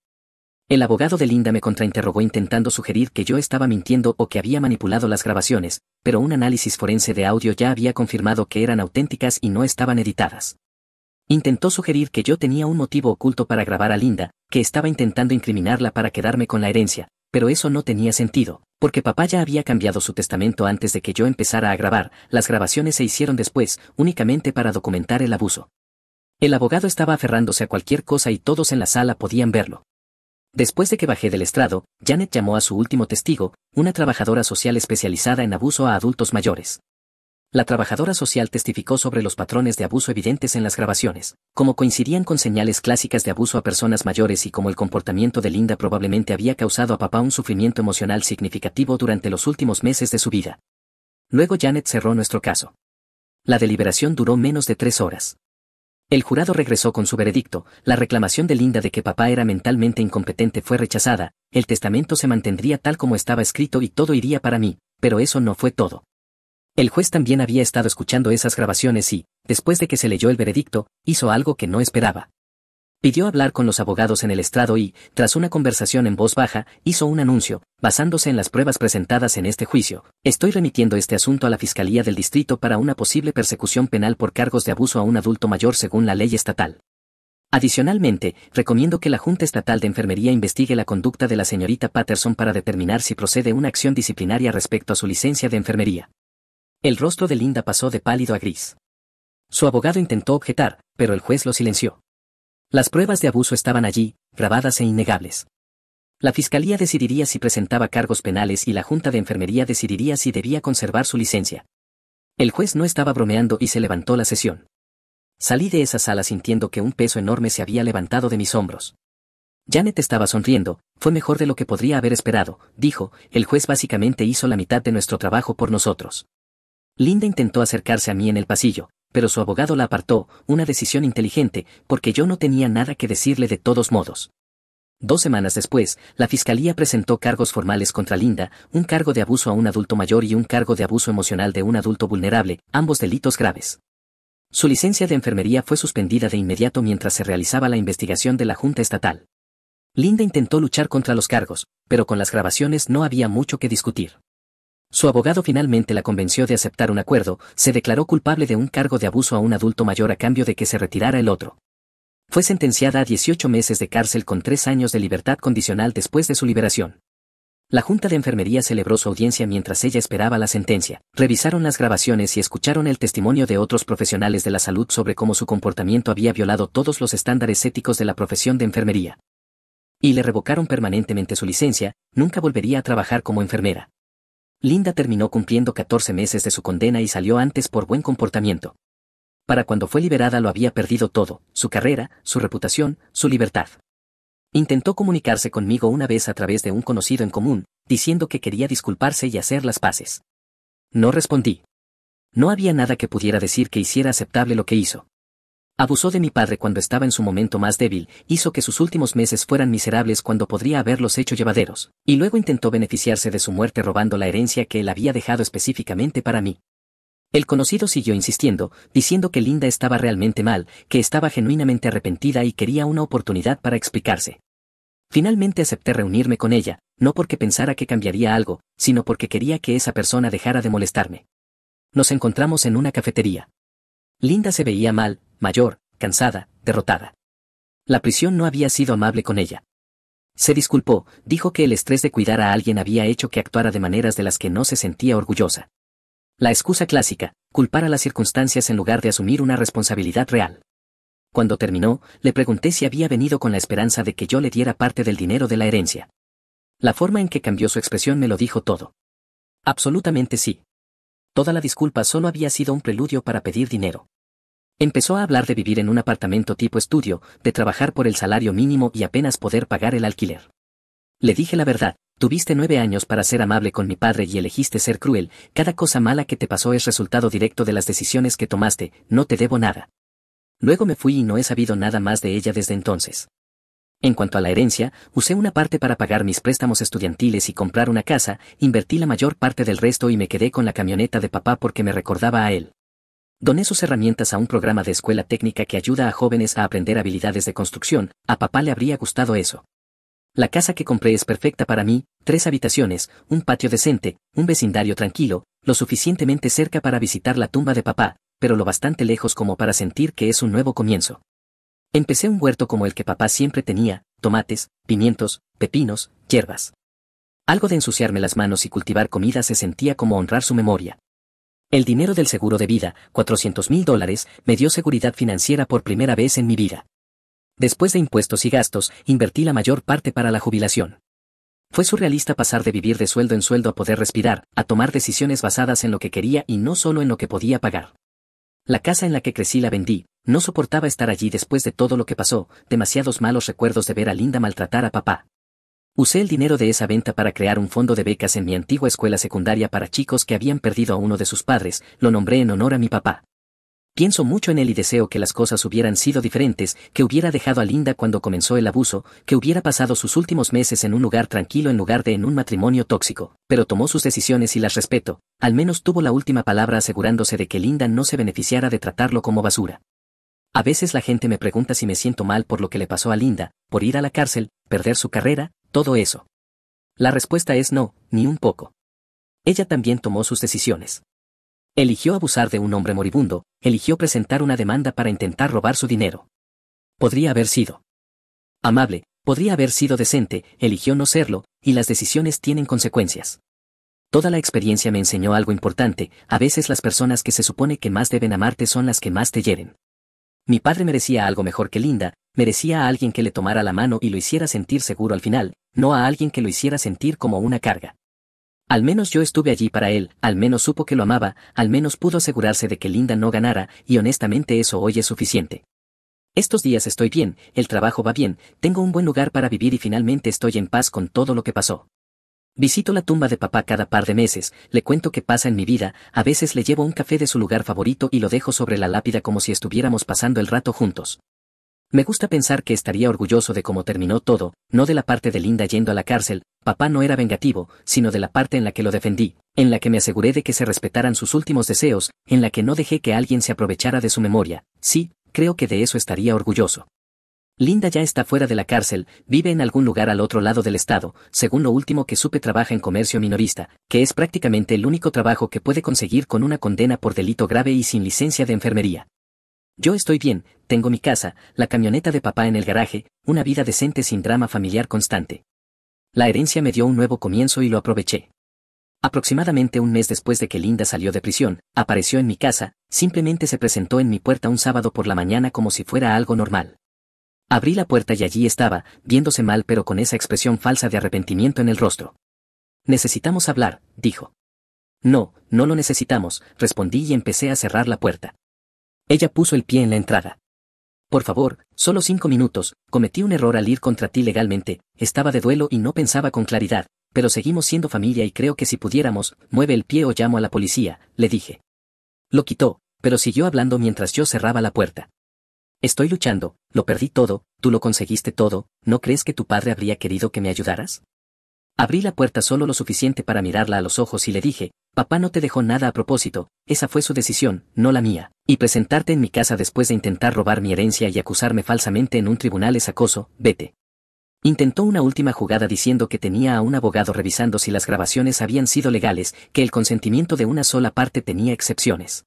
S1: El abogado de Linda me contrainterrogó intentando sugerir que yo estaba mintiendo o que había manipulado las grabaciones, pero un análisis forense de audio ya había confirmado que eran auténticas y no estaban editadas. Intentó sugerir que yo tenía un motivo oculto para grabar a Linda, que estaba intentando incriminarla para quedarme con la herencia, pero eso no tenía sentido, porque papá ya había cambiado su testamento antes de que yo empezara a grabar, las grabaciones se hicieron después, únicamente para documentar el abuso. El abogado estaba aferrándose a cualquier cosa y todos en la sala podían verlo. Después de que bajé del estrado, Janet llamó a su último testigo, una trabajadora social especializada en abuso a adultos mayores. La trabajadora social testificó sobre los patrones de abuso evidentes en las grabaciones, cómo coincidían con señales clásicas de abuso a personas mayores y cómo el comportamiento de Linda probablemente había causado a papá un sufrimiento emocional significativo durante los últimos meses de su vida. Luego Janet cerró nuestro caso. La deliberación duró menos de 3 horas. El jurado regresó con su veredicto, la reclamación de Linda de que papá era mentalmente incompetente fue rechazada, el testamento se mantendría tal como estaba escrito y todo iría para mí, pero eso no fue todo. El juez también había estado escuchando esas grabaciones y, después de que se leyó el veredicto, hizo algo que no esperaba. Pidió hablar con los abogados en el estrado y, tras una conversación en voz baja, hizo un anuncio, basándose en las pruebas presentadas en este juicio. Estoy remitiendo este asunto a la Fiscalía del Distrito para una posible persecución penal por cargos de abuso a un adulto mayor según la ley estatal. Adicionalmente, recomiendo que la Junta Estatal de Enfermería investigue la conducta de la señorita Patterson para determinar si procede una acción disciplinaria respecto a su licencia de enfermería. El rostro de Linda pasó de pálido a gris. Su abogado intentó objetar, pero el juez lo silenció. Las pruebas de abuso estaban allí, grabadas e innegables. La Fiscalía decidiría si presentaba cargos penales y la Junta de Enfermería decidiría si debía conservar su licencia. El juez no estaba bromeando y se levantó la sesión. Salí de esa sala sintiendo que un peso enorme se había levantado de mis hombros. Janet estaba sonriendo, fue mejor de lo que podría haber esperado, dijo, el juez básicamente hizo la mitad de nuestro trabajo por nosotros. Linda intentó acercarse a mí en el pasillo, pero su abogado la apartó, una decisión inteligente, porque yo no tenía nada que decirle de todos modos. 2 semanas después, la Fiscalía presentó cargos formales contra Linda, un cargo de abuso a un adulto mayor y un cargo de abuso emocional de un adulto vulnerable, ambos delitos graves. Su licencia de enfermería fue suspendida de inmediato mientras se realizaba la investigación de la Junta Estatal. Linda intentó luchar contra los cargos, pero con las grabaciones no había mucho que discutir. Su abogado finalmente la convenció de aceptar un acuerdo, se declaró culpable de un cargo de abuso a un adulto mayor a cambio de que se retirara el otro. Fue sentenciada a 18 meses de cárcel con 3 años de libertad condicional después de su liberación. La Junta de Enfermería celebró su audiencia mientras ella esperaba la sentencia. Revisaron las grabaciones y escucharon el testimonio de otros profesionales de la salud sobre cómo su comportamiento había violado todos los estándares éticos de la profesión de enfermería. Y le revocaron permanentemente su licencia, nunca volvería a trabajar como enfermera. Linda terminó cumpliendo 14 meses de su condena y salió antes por buen comportamiento. Para cuando fue liberada lo había perdido todo, su carrera, su reputación, su libertad. Intentó comunicarse conmigo una vez a través de un conocido en común, diciendo que quería disculparse y hacer las paces. No respondí. No había nada que pudiera decir que hiciera aceptable lo que hizo. Abusó de mi padre cuando estaba en su momento más débil, hizo que sus últimos meses fueran miserables cuando podría haberlos hecho llevaderos, y luego intentó beneficiarse de su muerte robando la herencia que él había dejado específicamente para mí. El conocido siguió insistiendo, diciendo que Linda estaba realmente mal, que estaba genuinamente arrepentida y quería una oportunidad para explicarse. Finalmente acepté reunirme con ella, no porque pensara que cambiaría algo, sino porque quería que esa persona dejara de molestarme. Nos encontramos en una cafetería. Linda se veía mal, mayor, cansada, derrotada. La prisión no había sido amable con ella. Se disculpó, dijo que el estrés de cuidar a alguien había hecho que actuara de maneras de las que no se sentía orgullosa. La excusa clásica, culpar a las circunstancias en lugar de asumir una responsabilidad real. Cuando terminó, le pregunté si había venido con la esperanza de que yo le diera parte del dinero de la herencia. La forma en que cambió su expresión me lo dijo todo. Absolutamente sí. Toda la disculpa solo había sido un preludio para pedir dinero. Empezó a hablar de vivir en un apartamento tipo estudio, de trabajar por el salario mínimo y apenas poder pagar el alquiler. Le dije la verdad, tuviste 9 años para ser amable con mi padre y elegiste ser cruel, cada cosa mala que te pasó es resultado directo de las decisiones que tomaste, no te debo nada. Luego me fui y no he sabido nada más de ella desde entonces. En cuanto a la herencia, usé una parte para pagar mis préstamos estudiantiles y comprar una casa, invertí la mayor parte del resto y me quedé con la camioneta de papá porque me recordaba a él. Doné sus herramientas a un programa de escuela técnica que ayuda a jóvenes a aprender habilidades de construcción, a papá le habría gustado eso. La casa que compré es perfecta para mí, 3 habitaciones, un patio decente, un vecindario tranquilo, lo suficientemente cerca para visitar la tumba de papá, pero lo bastante lejos como para sentir que es un nuevo comienzo. Empecé un huerto como el que papá siempre tenía, tomates, pimientos, pepinos, hierbas. Algo de ensuciarme las manos y cultivar comida se sentía como honrar su memoria. El dinero del seguro de vida, $400,000, me dio seguridad financiera por primera vez en mi vida. Después de impuestos y gastos, invertí la mayor parte para la jubilación. Fue surrealista pasar de vivir de sueldo en sueldo a poder respirar, a tomar decisiones basadas en lo que quería y no solo en lo que podía pagar. La casa en la que crecí la vendí, no soportaba estar allí después de todo lo que pasó, demasiados malos recuerdos de ver a Linda maltratar a papá. Usé el dinero de esa venta para crear un fondo de becas en mi antigua escuela secundaria para chicos que habían perdido a uno de sus padres, lo nombré en honor a mi papá. Pienso mucho en él y deseo que las cosas hubieran sido diferentes, que hubiera dejado a Linda cuando comenzó el abuso, que hubiera pasado sus últimos meses en un lugar tranquilo en lugar de en un matrimonio tóxico, pero tomó sus decisiones y las respeto, al menos tuvo la última palabra asegurándose de que Linda no se beneficiara de tratarlo como basura. A veces la gente me pregunta si me siento mal por lo que le pasó a Linda, por ir a la cárcel, perder su carrera, todo eso. La respuesta es no, ni un poco. Ella también tomó sus decisiones. Eligió abusar de un hombre moribundo, eligió presentar una demanda para intentar robar su dinero. Podría haber sido amable, podría haber sido decente, eligió no serlo, y las decisiones tienen consecuencias. Toda la experiencia me enseñó algo importante, a veces las personas que se supone que más deben amarte son las que más te hieren. Mi padre merecía algo mejor que Linda, merecía a alguien que le tomara la mano y lo hiciera sentir seguro al final, no a alguien que lo hiciera sentir como una carga. Al menos yo estuve allí para él, al menos supo que lo amaba, al menos pudo asegurarse de que Linda no ganara, y honestamente eso hoy es suficiente. Estos días estoy bien, el trabajo va bien, tengo un buen lugar para vivir y finalmente estoy en paz con todo lo que pasó. Visito la tumba de papá cada par de meses, le cuento qué pasa en mi vida, a veces le llevo un café de su lugar favorito y lo dejo sobre la lápida como si estuviéramos pasando el rato juntos. Me gusta pensar que estaría orgulloso de cómo terminó todo, no de la parte de Linda yendo a la cárcel, papá no era vengativo, sino de la parte en la que lo defendí, en la que me aseguré de que se respetaran sus últimos deseos, en la que no dejé que alguien se aprovechara de su memoria, sí, creo que de eso estaría orgulloso. Linda ya está fuera de la cárcel, vive en algún lugar al otro lado del estado, según lo último que supe trabaja en comercio minorista, que es prácticamente el único trabajo que puede conseguir con una condena por delito grave y sin licencia de enfermería. Yo estoy bien, tengo mi casa, la camioneta de papá en el garaje, una vida decente sin drama familiar constante. La herencia me dio un nuevo comienzo y lo aproveché. Aproximadamente un mes después de que Linda salió de prisión, apareció en mi casa, simplemente se presentó en mi puerta un sábado por la mañana como si fuera algo normal. Abrí la puerta y allí estaba, viéndose mal pero con esa expresión falsa de arrepentimiento en el rostro. Necesitamos hablar, dijo. No, no lo necesitamos, respondí y empecé a cerrar la puerta. Ella puso el pie en la entrada. Por favor, solo 5 minutos, cometí un error al ir contra ti legalmente, estaba de duelo y no pensaba con claridad, pero seguimos siendo familia y creo que si pudiéramos, mueve el pie o llamo a la policía, le dije. Lo quitó, pero siguió hablando mientras yo cerraba la puerta. Estoy luchando, lo perdí todo, tú lo conseguiste todo, ¿no crees que tu padre habría querido que me ayudaras? Abrí la puerta solo lo suficiente para mirarla a los ojos y le dije, papá no te dejó nada a propósito, esa fue su decisión, no la mía, y presentarte en mi casa después de intentar robar mi herencia y acusarme falsamente en un tribunal es acoso, vete. Intentó una última jugada diciendo que tenía a un abogado revisando si las grabaciones habían sido legales, que el consentimiento de una sola parte tenía excepciones.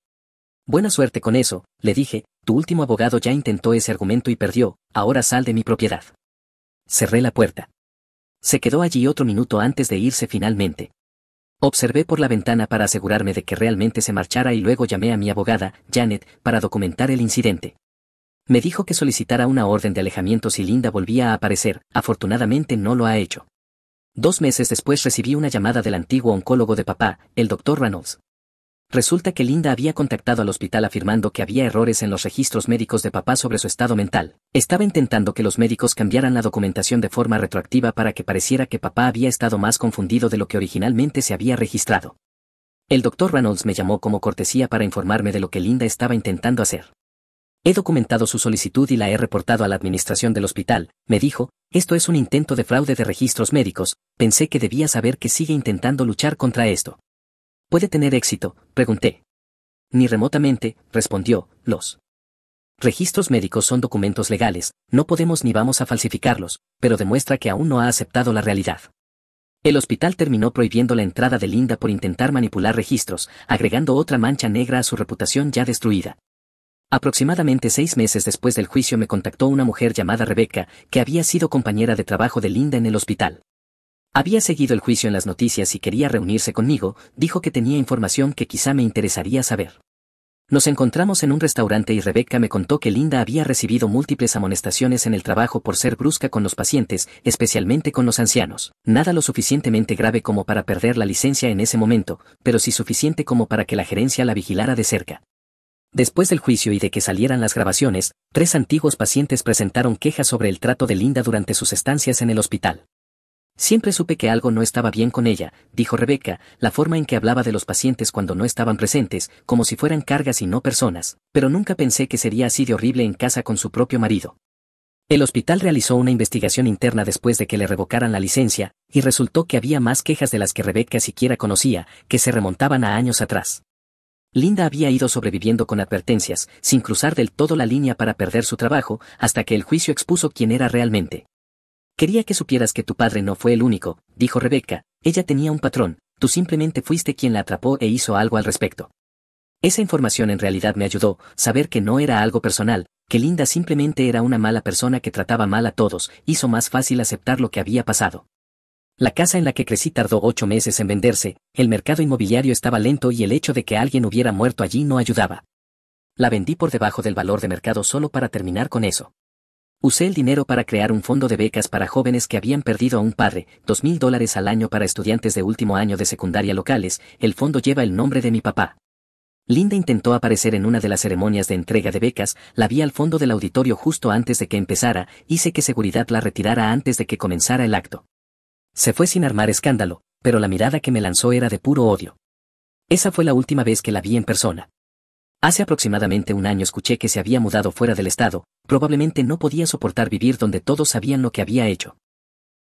S1: Buena suerte con eso, le dije, tu último abogado ya intentó ese argumento y perdió, ahora sal de mi propiedad. Cerré la puerta. Se quedó allí otro minuto antes de irse finalmente. Observé por la ventana para asegurarme de que realmente se marchara y luego llamé a mi abogada, Janet, para documentar el incidente. Me dijo que solicitara una orden de alejamiento si Linda volvía a aparecer, afortunadamente no lo ha hecho. 2 meses después recibí una llamada del antiguo oncólogo de papá, el Dr. Reynolds. Resulta que Linda había contactado al hospital afirmando que había errores en los registros médicos de papá sobre su estado mental. Estaba intentando que los médicos cambiaran la documentación de forma retroactiva para que pareciera que papá había estado más confundido de lo que originalmente se había registrado. El Dr. Reynolds me llamó como cortesía para informarme de lo que Linda estaba intentando hacer. He documentado su solicitud y la he reportado a la administración del hospital, me dijo, esto es un intento de fraude de registros médicos, pensé que debía saber que sigue intentando luchar contra esto. ¿Puede tener éxito?, pregunté. Ni remotamente, respondió, los registros médicos son documentos legales, no podemos ni vamos a falsificarlos, pero demuestra que aún no ha aceptado la realidad. El hospital terminó prohibiendo la entrada de Linda por intentar manipular registros, agregando otra mancha negra a su reputación ya destruida. Aproximadamente 6 meses después del juicio me contactó una mujer llamada Rebecca, que había sido compañera de trabajo de Linda en el hospital. Había seguido el juicio en las noticias y quería reunirse conmigo, dijo que tenía información que quizá me interesaría saber. Nos encontramos en un restaurante y Rebecca me contó que Linda había recibido múltiples amonestaciones en el trabajo por ser brusca con los pacientes, especialmente con los ancianos. Nada lo suficientemente grave como para perder la licencia en ese momento, pero sí suficiente como para que la gerencia la vigilara de cerca. Después del juicio y de que salieran las grabaciones, 3 antiguos pacientes presentaron quejas sobre el trato de Linda durante sus estancias en el hospital. Siempre supe que algo no estaba bien con ella, dijo Rebecca, la forma en que hablaba de los pacientes cuando no estaban presentes, como si fueran cargas y no personas, pero nunca pensé que sería así de horrible en casa con su propio marido. El hospital realizó una investigación interna después de que le revocaran la licencia, y resultó que había más quejas de las que Rebecca siquiera conocía, que se remontaban a años atrás. Linda había ido sobreviviendo con advertencias, sin cruzar del todo la línea para perder su trabajo, hasta que el juicio expuso quién era realmente. Quería que supieras que tu padre no fue el único, dijo Rebecca, ella tenía un patrón, tú simplemente fuiste quien la atrapó e hizo algo al respecto. Esa información en realidad me ayudó, saber que no era algo personal, que Linda simplemente era una mala persona que trataba mal a todos, hizo más fácil aceptar lo que había pasado. La casa en la que crecí tardó 8 meses en venderse, el mercado inmobiliario estaba lento y el hecho de que alguien hubiera muerto allí no ayudaba. La vendí por debajo del valor de mercado solo para terminar con eso. Usé el dinero para crear un fondo de becas para jóvenes que habían perdido a un padre, $2,000 al año para estudiantes de último año de secundaria locales, el fondo lleva el nombre de mi papá. Linda intentó aparecer en una de las ceremonias de entrega de becas, la vi al fondo del auditorio justo antes de que empezara, hice que seguridad la retirara antes de que comenzara el acto. Se fue sin armar escándalo, pero la mirada que me lanzó era de puro odio. Esa fue la última vez que la vi en persona. Hace aproximadamente un año escuché que se había mudado fuera del estado, probablemente no podía soportar vivir donde todos sabían lo que había hecho.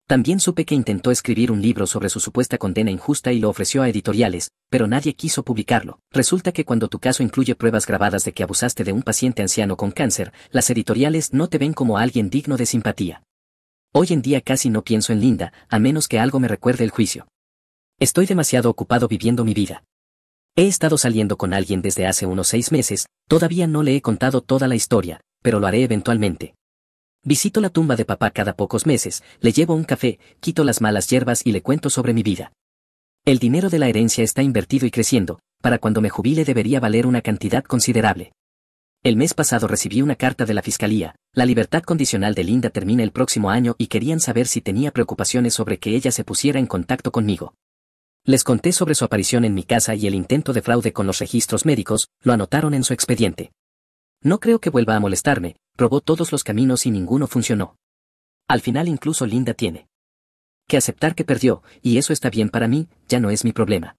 S1: También supe que intentó escribir un libro sobre su supuesta condena injusta y lo ofreció a editoriales, pero nadie quiso publicarlo. Resulta que cuando tu caso incluye pruebas grabadas de que abusaste de un paciente anciano con cáncer, las editoriales no te ven como alguien digno de simpatía. Hoy en día casi no pienso en Linda, a menos que algo me recuerde el juicio. Estoy demasiado ocupado viviendo mi vida. He estado saliendo con alguien desde hace unos 6 meses, todavía no le he contado toda la historia, pero lo haré eventualmente. Visito la tumba de papá cada pocos meses, le llevo un café, quito las malas hierbas y le cuento sobre mi vida. El dinero de la herencia está invertido y creciendo, para cuando me jubile debería valer una cantidad considerable. El mes pasado recibí una carta de la fiscalía, la libertad condicional de Linda termina el próximo año y querían saber si tenía preocupaciones sobre que ella se pusiera en contacto conmigo. Les conté sobre su aparición en mi casa y el intento de fraude con los registros médicos, lo anotaron en su expediente. No creo que vuelva a molestarme, probó todos los caminos y ninguno funcionó. Al final incluso Linda tiene que aceptar que perdió, y eso está bien para mí, ya no es mi problema.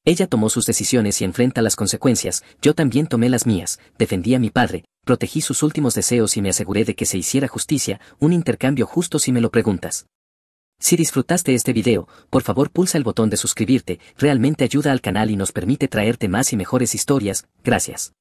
S1: Ella tomó sus decisiones y enfrenta las consecuencias, yo también tomé las mías, defendí a mi padre, protegí sus últimos deseos y me aseguré de que se hiciera justicia, un intercambio justo si me lo preguntas. Si disfrutaste este video, por favor pulsa el botón de suscribirte, realmente ayuda al canal y nos permite traerte más y mejores historias, gracias.